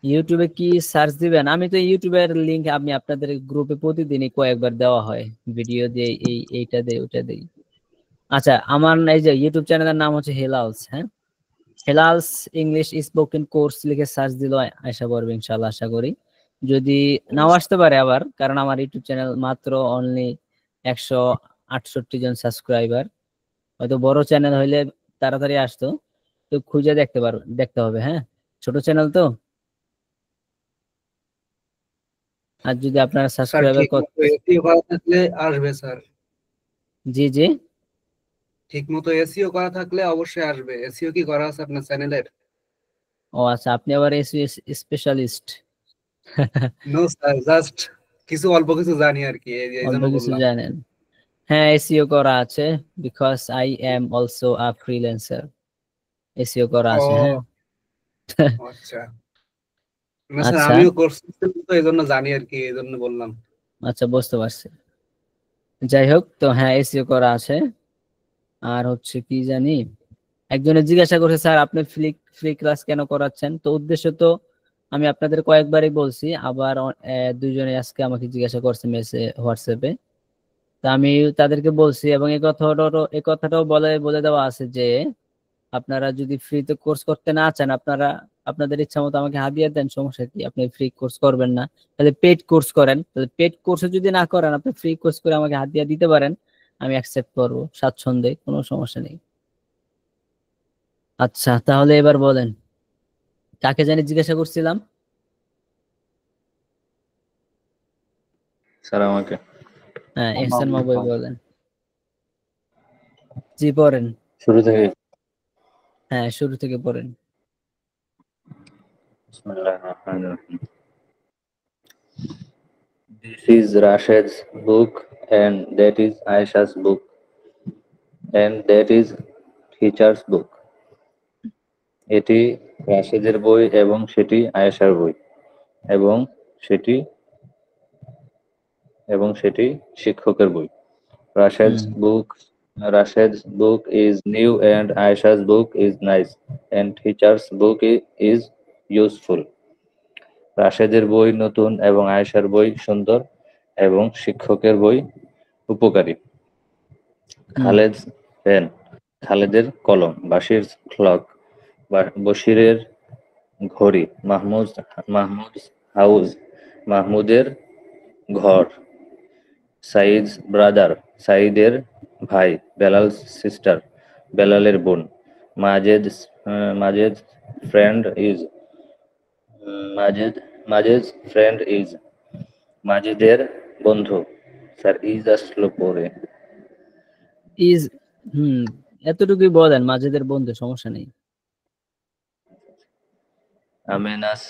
ইউটিউবে কি সার্চ দিবেন? আমি তো ইউটিউবের লিংক আমি আপনাদের গ্রুপে প্রতিদিনই কয়েকবার দেওয়া হয়, ভিডিও দিয়ে এইটা দেই ওটা দেই। আচ্ছা, আমার এই যে ইউটিউব চ্যানেলের নাম হচ্ছে হেলালস, হ্যাঁ, হেলালস ইংলিশ স্পোকেন কোর্স লিখে সার্চ দিলে আসা পড়বে ইনশাআল্লাহ, আশা করি। যদি নাও আসতে পারে আবার, কারণ আমার ইউটিউব চ্যানেল মাত্র অনলি 168 জন সাবস্ক্রাইবার, হয়তো বড় চ্যানেল হইলে তাড়াতাড়ি আসতো, তো খুঁজে দেখতে হবে, হ্যাঁ, ছোট চ্যানেল তো। আর যদি আপনারা সাবস্ক্রাইবার থাকলে আসবে স্যার। জি জি, ঠিকমতো এসইও করা থাকলে অবশ্যই আসবে। এসইও কি করা আছে আপনার চ্যানেলের? ও আচ্ছা, আপনি আবার SEO specialist? No sir, just অল্প কিছু জানি আর কি, অল্প কিছু জানেন। হ্যাঁ এসইও করা আছে, because I am also a freelancer. SEO করা ও আছে, হ্যাঁ। আচ্ছা না স্যার, আচ্ছা আমিও কোর্স তো এই জন্য জানি আর কি, এই জন্য বললাম। আচ্ছা, বুঝতে পারছি। যাই হোক, তো হ্যাঁ এসইও করা আছে। আর হচ্ছে কি জানি, একজনে জিজ্ঞাসা করছে স্যার আপনি ফ্রি ক্লাস কেন করাচ্ছেন? তো উদ্দেশ্য তো আমি আপনাদের কয়েকবারই বলছি, আবার দুইজনে আজকে আমাকে জিজ্ঞাসা করছে হোয়াটসঅ্যাপে। তা আমি তাদেরকে বলছি, এবং এই কথাটাও বলে দেওয়া আছে যে আপনারা যদি ফ্রিতে কোর্স করতে না চান, আপনারা আপনাদের ইচ্ছা মতো আমাকে হাদিয়া দেন, সমস্যা কি? আপনি ফ্রি কোর্স করবেন না, তাহলে পেড কোর্স করেন। তাহলে পেড কোর্সে যদি না করেন, আপনি ফ্রি কোর্স করে আমাকে হাদিয়া দিতে পারেন, আমি অ্যাকসেপ্ট করবো স্বাচ্ছন্দ্যে, কোনো সমস্যা নেই। আচ্ছা, তাহলে এবার বলেন, কাকে জানি জিজ্ঞাসা করছিলাম? স্যার আমাকে। হ্যাঁ, এহসান মাহবুব বলেন। জি পড়েন। শুরু থেকে। হ্যাঁ, শুরু থেকে পড়েন। বিসমিল্লাহির রহমানির রহিম। This is Rashid's book and that is Aisha's book and that is teacher's book. এটি রাশেদের বই এবং সেটি আয়েশার বই এবং সেটি শিক্ষকের বই। Rashid's book is new and Aisha's book is nice and teacher's book is useful. রাশেদের বই নতুন এবং আয়েশার বই সুন্দর এবং শিক্ষকের বই উপকারী। খালেদ's পেন, খালেদের কলম। বাশির's clock, বশিরের ঘড়ি। মাহমুদ's house, মাহমুদের ঘর। সাইদ's brother, সাইদের ভাই। বেলাল's sister, বেলালের বোন। মাজেদ's friend is, মাজেদ's friend is, মাজেদের বন্ধু। স্যার ইজ আসলো পরে। ইজ এতটুকুই বলেন, মাজেদের বন্ধু, সমস্যা নেই। আমেনাস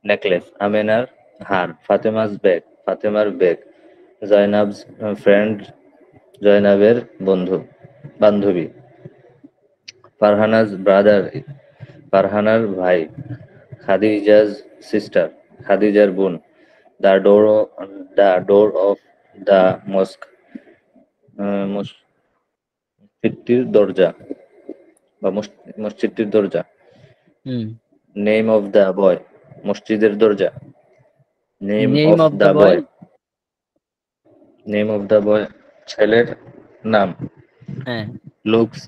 নেকলেস, আমেনার হার। ফাতেমাস ব্যাগ, ফাতেমার ব্যাগ। জয়নাবস ফ্রেন্ড, জয়নাবের বান্ধবী। ফারহানাস ব্রাদার, ফারহানার ভাই। খাদিজাজ সিস্টার, খাদিজার বোন। The door of the mosque, মসজিদটির দরজা বা মসজিদটির দরজা। নেম অফ দ্য বয়, মসজিদের দরজা। Name of the boy, name of the boy, ছেলের নাম। হ্যাঁ। লুকস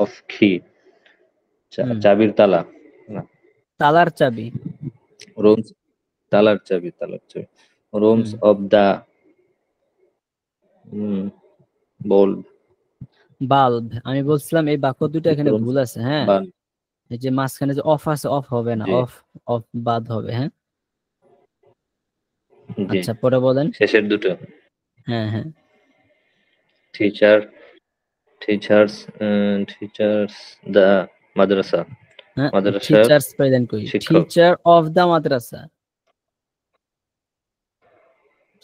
অফ কি, চাবির তালা। তালার চাবি। রুমস, তালার চাবি। Rooms of the bulb. আমি বলছিলাম এই বাক্য দুটো এখানে ভুল আছে। হ্যাঁ, এই যে মাঝখানে যে অফ আছে, অফ হবে না, অফ বাদ হবে। হ্যাঁ, আচ্ছা পরে বলেন শেষের দুটো। হ্যাঁ হ্যাঁ। টিচার্স দ্য মাদ্রাসা, মাদ্রাসার শিক্ষক। টিচার অফ দ্য মাদ্রাসা,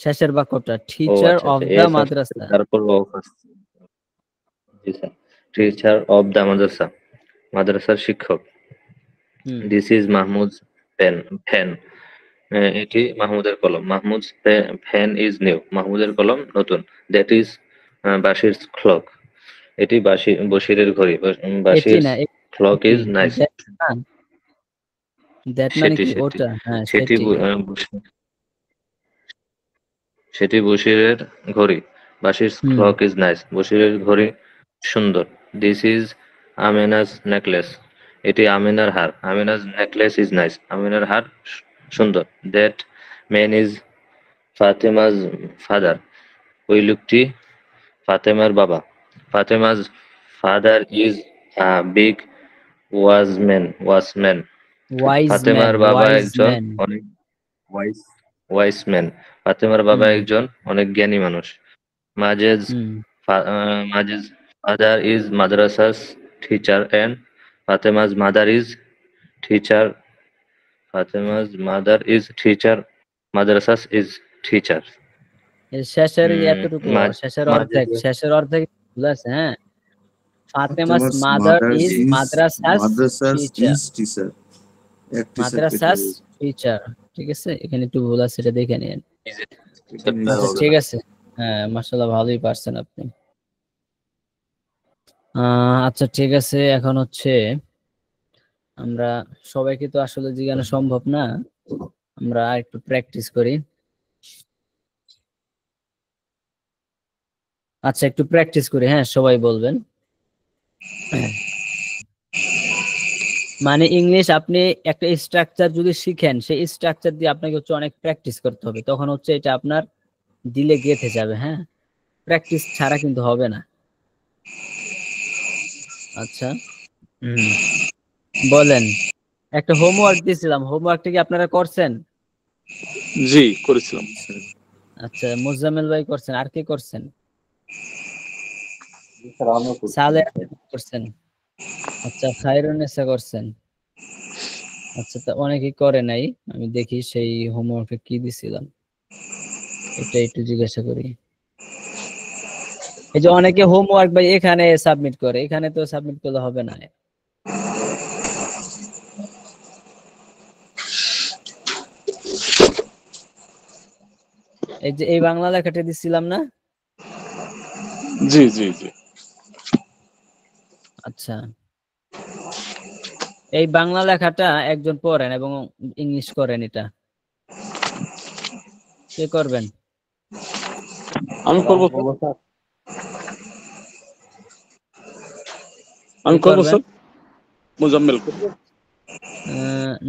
শেষের বাক্যটা টিচার অফ দ্য মাদ্রাসা। তারপর অফ আসছে। জি sir. Teacher of the madrasa, মাদ্রাসার শিক্ষক। দিস ইজ মাহমুদ's পেন, এটি মাহমুদের কলম। মাহমুদ's পেন ইজ নিউ, মাহমুদের কলম নতুন। দ্যাট ইজ বাশির's clock, এটি বশিরের ঘড়ি। বাশির's clock is nice, সেটি বশিরের ঘড়ি। বাশির's clock is nice, বশিরের ঘড়ি সুন্দর। দিস ইজ আমেনা's necklace, এটি আমেনার হার। আমেনা's necklace is nice, আমেনার হার সুন্দর। দ্যাট ম্যান ইজ ফাতেমা's father, ওই লোকটি ফাতেমার বাবা। ফাতেমা's father is a big ওয়াজম্যান, ফাতেমার বাবা একজন অনেক ওয়াইস ম্যান, ফাতেমার বাবা একজন অনেক জ্ঞানী মানুষ। মাজেদ's father is madrasa's teacher and Fatema's mother is teacher Fatima's mother is teacher. Madrasas is teacher. এর শেষের এতটুকু শেষের অর্ধেক ভুল আছে। হ্যাঁ, Fatema's mother is madrasa's teacher. Madrasa's teacher, ঠিক আছে, এখানে একটু ভুল আছে, এটা দেখে নিন। আচ্ছা ঠিক আছে, হ্যাঁ মাশাআল্লাহ ভালোই পারছেন আপনি। আচ্ছা ঠিক আছে, এখন হচ্ছে আমরা সবাইকে তো আসলে জিজ্ঞাসা সম্ভব না, আমরা একটু প্র্যাকটিস করি। আচ্ছা একটু প্র্যাকটিস করি, হ্যাঁ সবাই বলবেন। মানে ইংলিশ আপনি একটা স্ট্রাকচার যদি শিখেন, সেই স্ট্রাকচার দিয়ে আপনাকে হচ্ছে অনেক প্র্যাকটিস করতে হবে, তখন হচ্ছে এটা আপনার দিলে গেঁথে যাবে। হ্যাঁ, প্র্যাকটিস ছাড়া কিন্তু হবে না। আচ্ছা বলেন, একটা হোমওয়ার্ক দিয়েছিলাম, হোমওয়ার্কটা কি আপনারা করছেন? জি করেছিলাম। আচ্ছা মুজাম্মেল ভাই করছেন, আর কি করছেন? সালেহ করছেন, আচ্ছা খায়রুন্নেসা করছেন, আচ্ছা তা অনেকেই করে নাই, আমি দেখি সেই হোমওয়ার্কে কি দিছিলাম, এটা একটু জিজ্ঞাসা করি। এই যে অনেকে হোমওয়ার্ক ভাই এখানে সাবমিট করে, এখানে তো সাবমিট করলে হবে না। এই যে এই বাংলা লেখাটা দিছিলাম না? জি জি জি। আচ্ছা এই বাংলা লেখাটা একজন পড়েন এবং ইংলিশ করেন, এটা কে করবেন? আমি করব স্যার। আমি করব স্যার। মুজাম্মেল করব?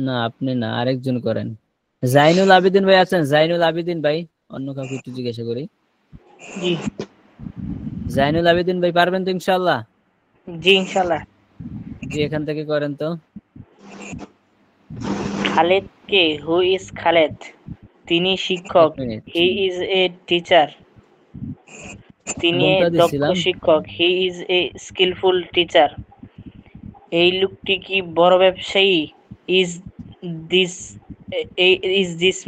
না আপনি না, আরেকজন করেন। জাইনুল আবেদিন ভাই আছেন? জাইনুল আবেদিন ভাই, অন্য কাউকে একটু জিজ্ঞাসা করি। জি জাইনুল আবেদিন ভাই পারবেন তো ইনশাআল্লাহ? জি ইনশাআল্লাহ। জি এখান থেকে করেন তো। খালেদ কে? Who is Khaled? তিনি শিক্ষক। He is a teacher. তিনি দক্ষ শিক্ষক। He is a skillful teacher. এই লোকটি কি বড় ব্যবসায়ী? Is this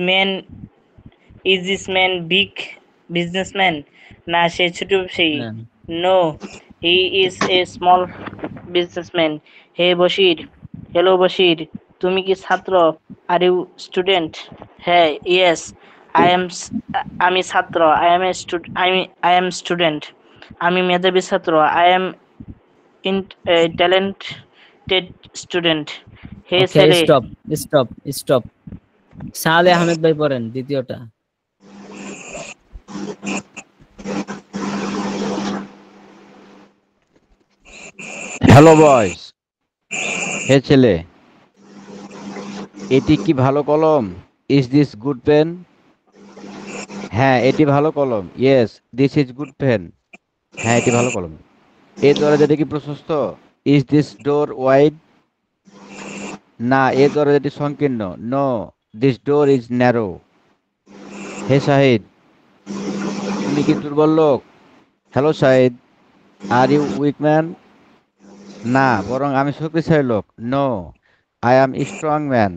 man big businessman? না সে ছোট ব্যবসায়ী। No he is a small businessman. Hey Bashir, hello Bashir, তুমি কি ছাত্র? Are you student? হ্যাঁ ইয়েস আমি ছাত্র। I am student. আমি মেধাবী ছাত্র। I am talented student. Hey ছেলে। স্টপ। সালেহ আহমেদ ভাই পড়েন দ্বিতীয়টা। হ্যালো বয়স। হে ছেলে, এটি কি ভালো কলম? Is this good pen? হ্যাঁ এটি ভালো কলম। Yes this is good pen. হ্যাঁ এটি ভালো কলম। এই দরজাটি কি প্রশস্ত? Is this door wide? না এই দরজাটি সংকীর্ণ। No this door is narrow. Hey Shahid, তুমি কি দুর্বল লোক? Hello Shahid, are you weak man? না বরং আমি শক্তিশালী লোক। No I am strong man.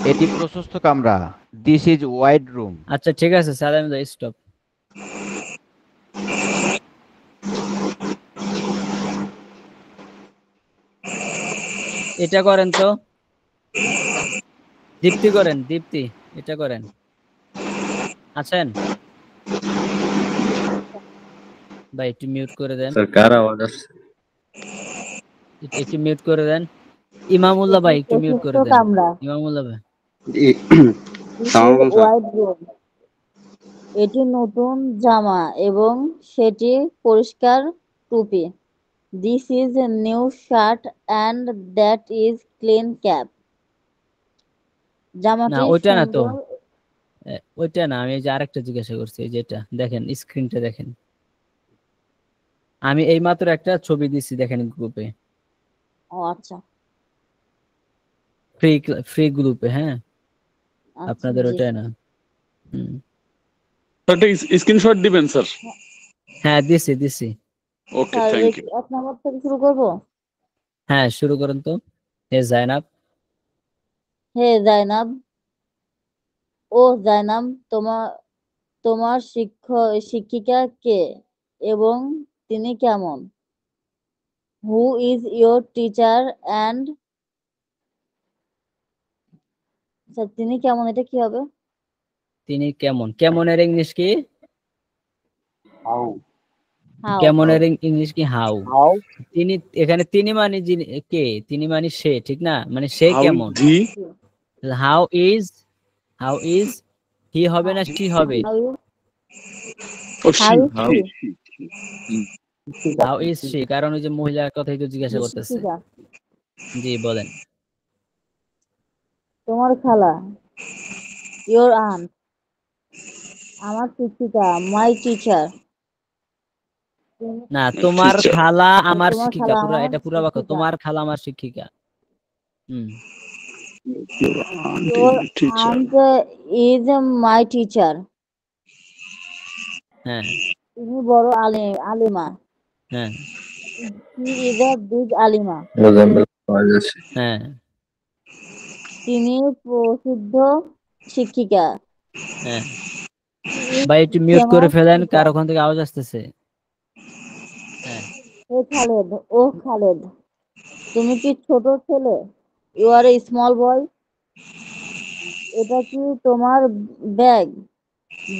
এটি প্রশস্ত কামরা। This is wide room. আচ্ছা ঠিক আছে সালাম ভাই, স্টপ। এটা করেন তো, দীপ্তি করেন, দীপ্তি এটা করেন। আছেন ভাই? একটু মিউট করে দেন। স্যার কার আওয়াজ আসছে? একটু মিউট করে দেন। ইমামুল্লাহ ভাই একটু মিউট করে দেন। ইমামুল্লাহ ভাই। এটি নতুন জামা এবং সেটি পরিষ্কার টুপি। This is a new shirt and that is clean cap. জামাটি ওইটা না তো, সুন্দর। ওইটা না, আমি এই যে আরেকটা জিজ্ঞাসা করছি, যেটা দেখেন স্ক্রিনটা দেখেন, আমি এই মাত্র একটা ছবি দিছি দেখেন গ্রুপে। ও আচ্ছা, ফ্রি গ্রুপে। হ্যাঁ আপনাদের ওইটা না। স্ক্রিনশট দিবেন স্যার? হ্যাঁ দিছি। Okay thank you. এক নম্বর থেকে শুরু করব। হ্যাঁ, শুরু করুন তো। হে জাইনাব। হে জাইনাব, ও জাইনাব, তোমার শিক্ষিকা কে এবং তিনি কেমন? Who is your teacher and তিনি কেমন, এটা কি হবে? তিনি কেমন, কেমনের ইংলিশ কি? হাউ কেমনের ইংলিশ কি? হাউ। তিনি, এখানে তিনি মানে কে? তিনি মানে সে, ঠিক না? মানে সে হাউ কেমন। জি হাউ ইজ হি হবে না শি হবে? ও শি হাউ ইজ শি, কারণ ওই যে মহিলার কথাই তো জিজ্ঞাসা করতেছে। শিক্ষিকা, জি বলেন। তোমার খালা, ইয়োর আন্ট, আমার শিক্ষিকা, মাই টিচার। না, তোমার টিচার খালা আমার তোমার শিক্ষিকা, খালা পুরা আমার এটা পুরা বাক্য। শিক্ষিকা, তোমার খালা আমার শিক্ষিকা। হুম। Your aunt your is teacher aunt is my teacher. হ্যাঁ তিনি বড় আলিমা। হ্যাঁ he is a big alima. Example পাওয়া যাচ্ছে। হ্যাঁ তিনি প্রসিদ্ধ শিক্ষিকা। হ্যাঁ। হি ইজ ভাই একটু মিউট করে ফেমাস ফেলেন, কার টিচার। ওখান থেকে আওয়াজ আসতেছে। হ্যাঁ হে খালেদ, ও খালেদ, তুমি কি ছোট ছেলে? ইউ আর এ স্মল বয়। এটা কি তোমার bag?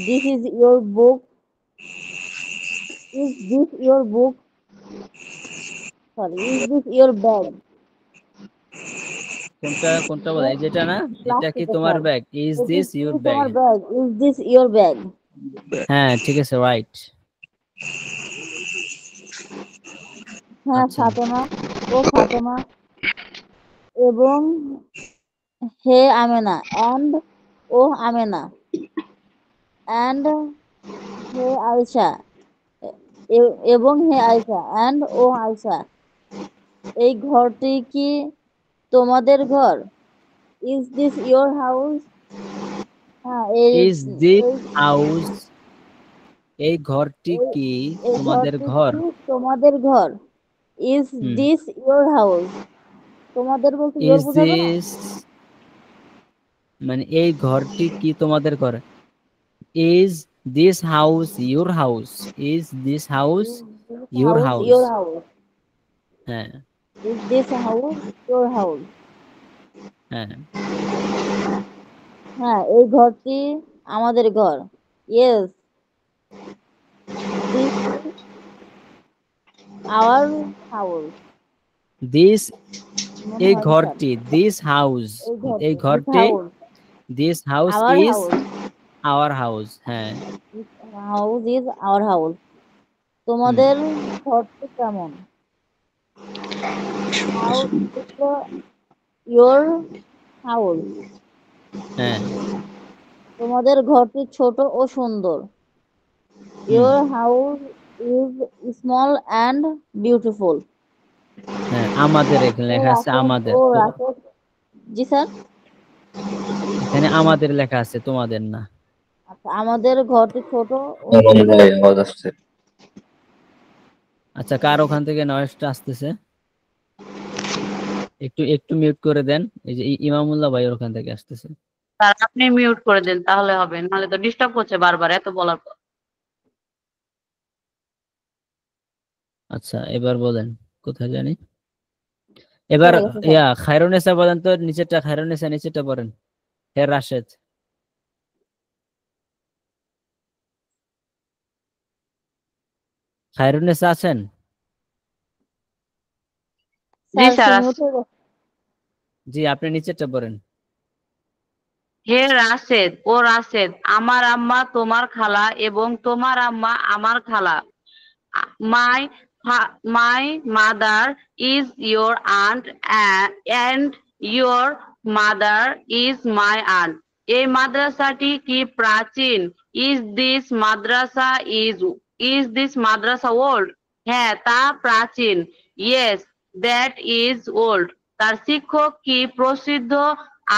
This is your book. Is this your book? Sorry, is this your bag? কোনটা কোনটা বলে, এই যেটা না? এটা কি প্লাস্টিকের তোমার স্যার। ব্যাগ? ইজ এটি দিস কি ইউর ব্যাগ? তোমার bag? Is this your bag? হ্যাঁ ঠিক আছে, রাইট। হ্যাঁ আচ্ছা ফাতেমা, ও ফাতেমা, এবং হে Amena, and O Amena, and hey Ayesha, এবং হে আয়েশা, অ্যান্ড ও আয়েশা। এই ঘরটি কি তোমাদের ঘর? Is this your house? হ্যাঁ, ইজ দিস এই হাউস, এই ঘরটি এই কি এই তোমাদের ঘরটি ঘর? কি তোমাদের ঘর? Is hmm. This your house? তোমাদের বলতে ইয়োর ইজ বোঝাবে না? দিস, মানে এই ঘরটি কি তোমাদের ঘর? Is this house your house? Is this house your house house? Your house? হ্যাঁ is this house your house? হ্যাঁ হ্যাঁ, এই ঘরটি আমাদের ঘর। Yes, this is our house. This, মনে এই হয় স্যার, ঘরটি, দিস হাউস, এই এই ঘরটি দিস ঘরটি, house this house our is house. Our house. হ্যাঁ this house is our house. হুম। তোমাদের ঘরটি কেমন? How is your house? হ্যাঁ তোমাদের ঘরটি ছোট ও সুন্দর। হুম। Your house is small and beautiful. হ্যাঁ, আমাদের এখানে লেখা আছে আমাদের তো, রাশেদ, জি স্যার। এখানে আমাদের লেখা আছে, তোমাদের না। আচ্ছা, আমাদের ঘরটি ছোট ও রমন সুন্দর। ভাই আওয়াজ আসছে। আচ্ছা, কার ওখান থেকে নয়েজটা আসতেছে? একটু একটু মিউট করে দেন, এই যে ইমামুল্লাহ ভাই ওখান থেকে আসতেছে। স্যার আপনি মিউট করে দেন তাহলে হবে, নাহলে তো ডিস্টার্ব করছে বারবার এত বলার পর। আচ্ছা এবার বলেন, কোথায় জানি এবার। চলে গেছে স্যার। খায়রুন্নেসা বলেন তো, নিচেরটা খায়রুন্নেসা, নিচেরটা বলেন। হে রাশেদ, খায়রুন্নেসা আছেন? জি স্যার স্যার মিউট হয়ে গেছে। জি, আপনি নিচেরটা বলেন। হে রাশেদ, ও রাশেদ, আমার আম্মা তোমার খালা এবং তোমার আম্মা আমার খালা। My my mother is your aunt and your mother is my aunt. এই মাদ্রাসাটি কি প্রাচীন? Is this madrasa old? হ্যাঁ তা প্রাচীন। Yes that is old. তার শিক্ষক কি প্রসিদ্ধ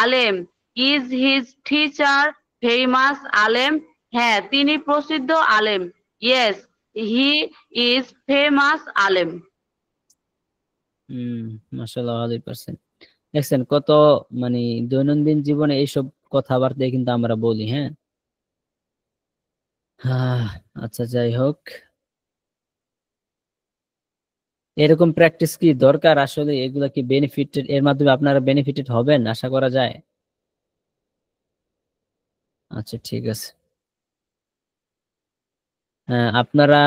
আলেম? ইজ হিজ টিচার ফেমাস আলেম? হ্যাঁ তিনি প্রসিদ্ধ আলেম। ইয়েস হি ইজ ফেমাস আলেম। মাশাআল্লাহ ভালোই পারছেন। দেখছেন কত মানে দৈনন্দিন জীবনে এইসব কথাবার্তা কিন্তু আমরা বলি, হ্যাঁ। আচ্ছা যাই হোক, এরকম প্র্যাকটিস কি দরকার আসলে? এগুলা কি বেনিফিটেড, এর মাধ্যমে আপনারা বেনিফিটেড হবেন আশা করা যায়? আচ্ছা ঠিক আছে। আপনারা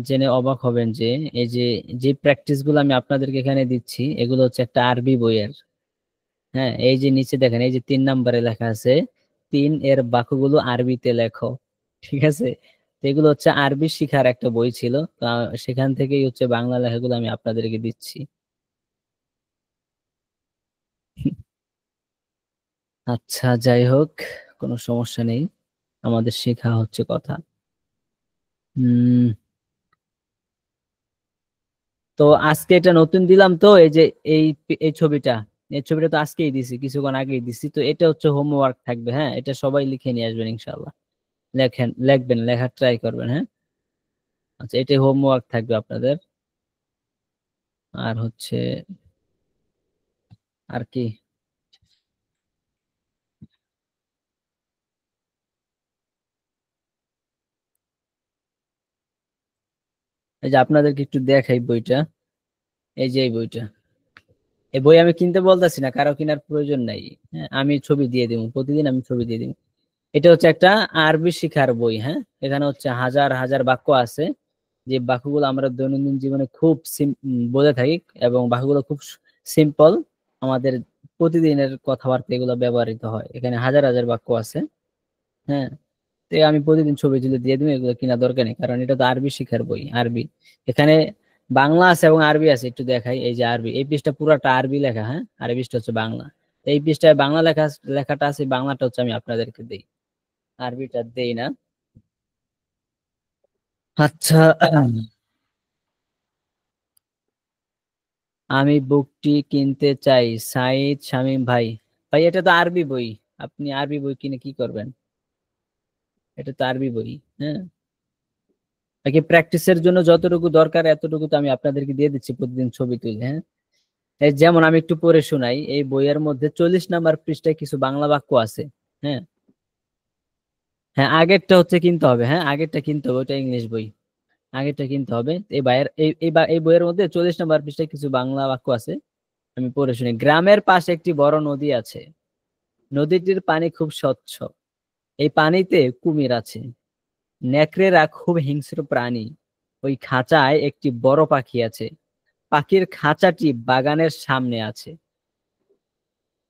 জেনে অবাক হবেন যে এই যে যে প্র্যাকটিস গুলো আমি আপনাদেরকে এখানে দিচ্ছি এগুলো হচ্ছে একটা আরবি বইয়ের। হ্যাঁ, এই যে নিচে দেখেন, এই যে 3 নম্বরে লেখা আছে 3 এর বাক্যগুলো আরবিতে লেখো, ঠিক আছে। তো এগুলো হচ্ছে আরবি শিখার একটা বই ছিল, সেখান থেকেই হচ্ছে বাংলা লেখাগুলো আমি আপনাদেরকে দিচ্ছি। আচ্ছা যাই হোক, কোনো সমস্যা নেই, আমাদের শেখা হচ্ছে কথা। তো আজকে এটা নতুন দিলাম, তো এই যে এই এই ছবিটা তো আজকেই দিছি, কিছুক্ষণ আগেই দিছি। তো এটা হচ্ছে হোমওয়ার্ক থাকবে, হ্যাঁ, এটা সবাই লিখে নিয়ে আসবেন ইনশাআল্লাহ। লিখবেন, লেখার ট্রাই করবেন, হ্যাঁ। আচ্ছা, এটাই হোমওয়ার্ক থাকবে আপনাদের। আর হচ্ছে আর কি, এই যে আপনাদেরকে একটু দেখাই বইটা, এই যে এই বইটা, এই বই আমি কিনতে বলতেছি না, কারো কেনার প্রয়োজন নাই, হ্যাঁ, আমি ছবি দিয়ে দিব, প্রতিদিন আমি ছবি দিয়ে দিব। এটা হচ্ছে একটা আরবি শিখার বই, হ্যাঁ। এখানে হচ্ছে হাজার হাজার বাক্য আছে, যে বাক্যগুলো আমরা দৈনন্দিন জীবনে খুব বলে থাকি, এবং বাক্যগুলো খুব সিম্পল, আমাদের প্রতিদিনের কথাবার্তা এগুলো ব্যবহৃত হয়। এখানে হাজার হাজার বাক্য আছে, হ্যাঁ। তো আমি প্রতিদিন ছবি তুলে দিয়ে দিব, এগুলো কিনা দরকার নেই, কারণ এটা তো আরবি শিখার বই, আরবি। এখানে বাংলা আছে এবং আরবি আছে, একটু দেখাই। এই যে আরবি, এই পৃষ্ঠা পুরাটা আরবি লেখা, হ্যাঁ, আর এই পৃষ্ঠা হচ্ছে বাংলা। তো এই পৃষ্ঠায় বাংলা লেখাটা আছে, বাংলাটা হচ্ছে আমি আপনাদেরকে দিই, আরবিটা দেই না। আচ্ছা, আমি বুকটি কিনতে চাই, সাইদ শামীম ভাই। ভাই এটা তো আরবি বই, আপনি আরবি বই কিনে কি করবেন? এটা তো আরবি বই, হ্যাঁ। বাকি প্র্যাকটিসের জন্য যতটুকু দরকার এতটুকু তো আমি আপনাদেরকে দিয়ে দিচ্ছি প্রতিদিন ছবি তুলে, হ্যাঁ। এই যেমন আমি একটু পড়ে শোনাই, এই বইয়ের মধ্যে 40 নাম্বার পৃষ্ঠায় কিছু বাংলা বাক্য আছে, হ্যাঁ। হ্যাঁ, আগেরটা হচ্ছে কিনতে হবে, হ্যাঁ, আগেরটা কিনতে হবে, ওটা ইংলিশ বই, আগেরটা কিনতে হবে। এই বইয়ের এই বইয়ের মধ্যে 40 নাম্বার পৃষ্ঠায় কিছু বাংলা বাক্য আছে, আমি পড়ে শুনি। গ্রামের পাশে একটি বড় নদী আছে, নদীটির পানি খুব স্বচ্ছ, এই পানিতে কুমির আছে, নেকড়েরা খুব হিংস্র প্রাণী, ওই খাঁচায় একটি বড় পাখি আছে, পাখির খাঁচাটি বাগানের সামনে আছে।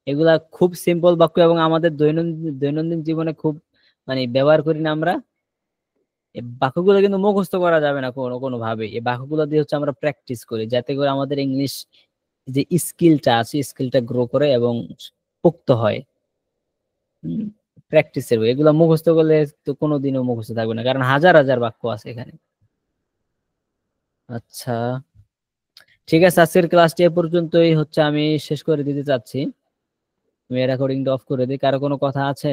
এগুলা খুব সিম্পল বাক্য, এবং আমাদের দৈনন্দিন দৈনন্দিন জীবনে খুব মানে ব্যবহার করি না আমরা। এই বাক্যগুলো কিন্তু মুখস্থ করা যাবে না কোনো ভাবে, এই বাক্যগুলো দিয়ে হচ্ছে আমরা প্র্যাকটিস করি, যাতে করে আমাদের ইংলিশ যে স্কিলটা আছে স্কিলটা গ্রো করে এবং পোক্ত হয়। প্র্যাকটিসের বই, এগুলো মুখস্থ করলে তো কোনোদিনও মুখস্থ থাকবে না, কারণ হাজার হাজার বাক্য আছে এখানে। আচ্ছা ঠিক আছে, আজকের ক্লাসটি এ পর্যন্তই হচ্ছে, আমি শেষ করে দিতে চাচ্ছি। আমি রেকর্ডিংটা অফ করে দিই। কারো কোনো কথা আছে?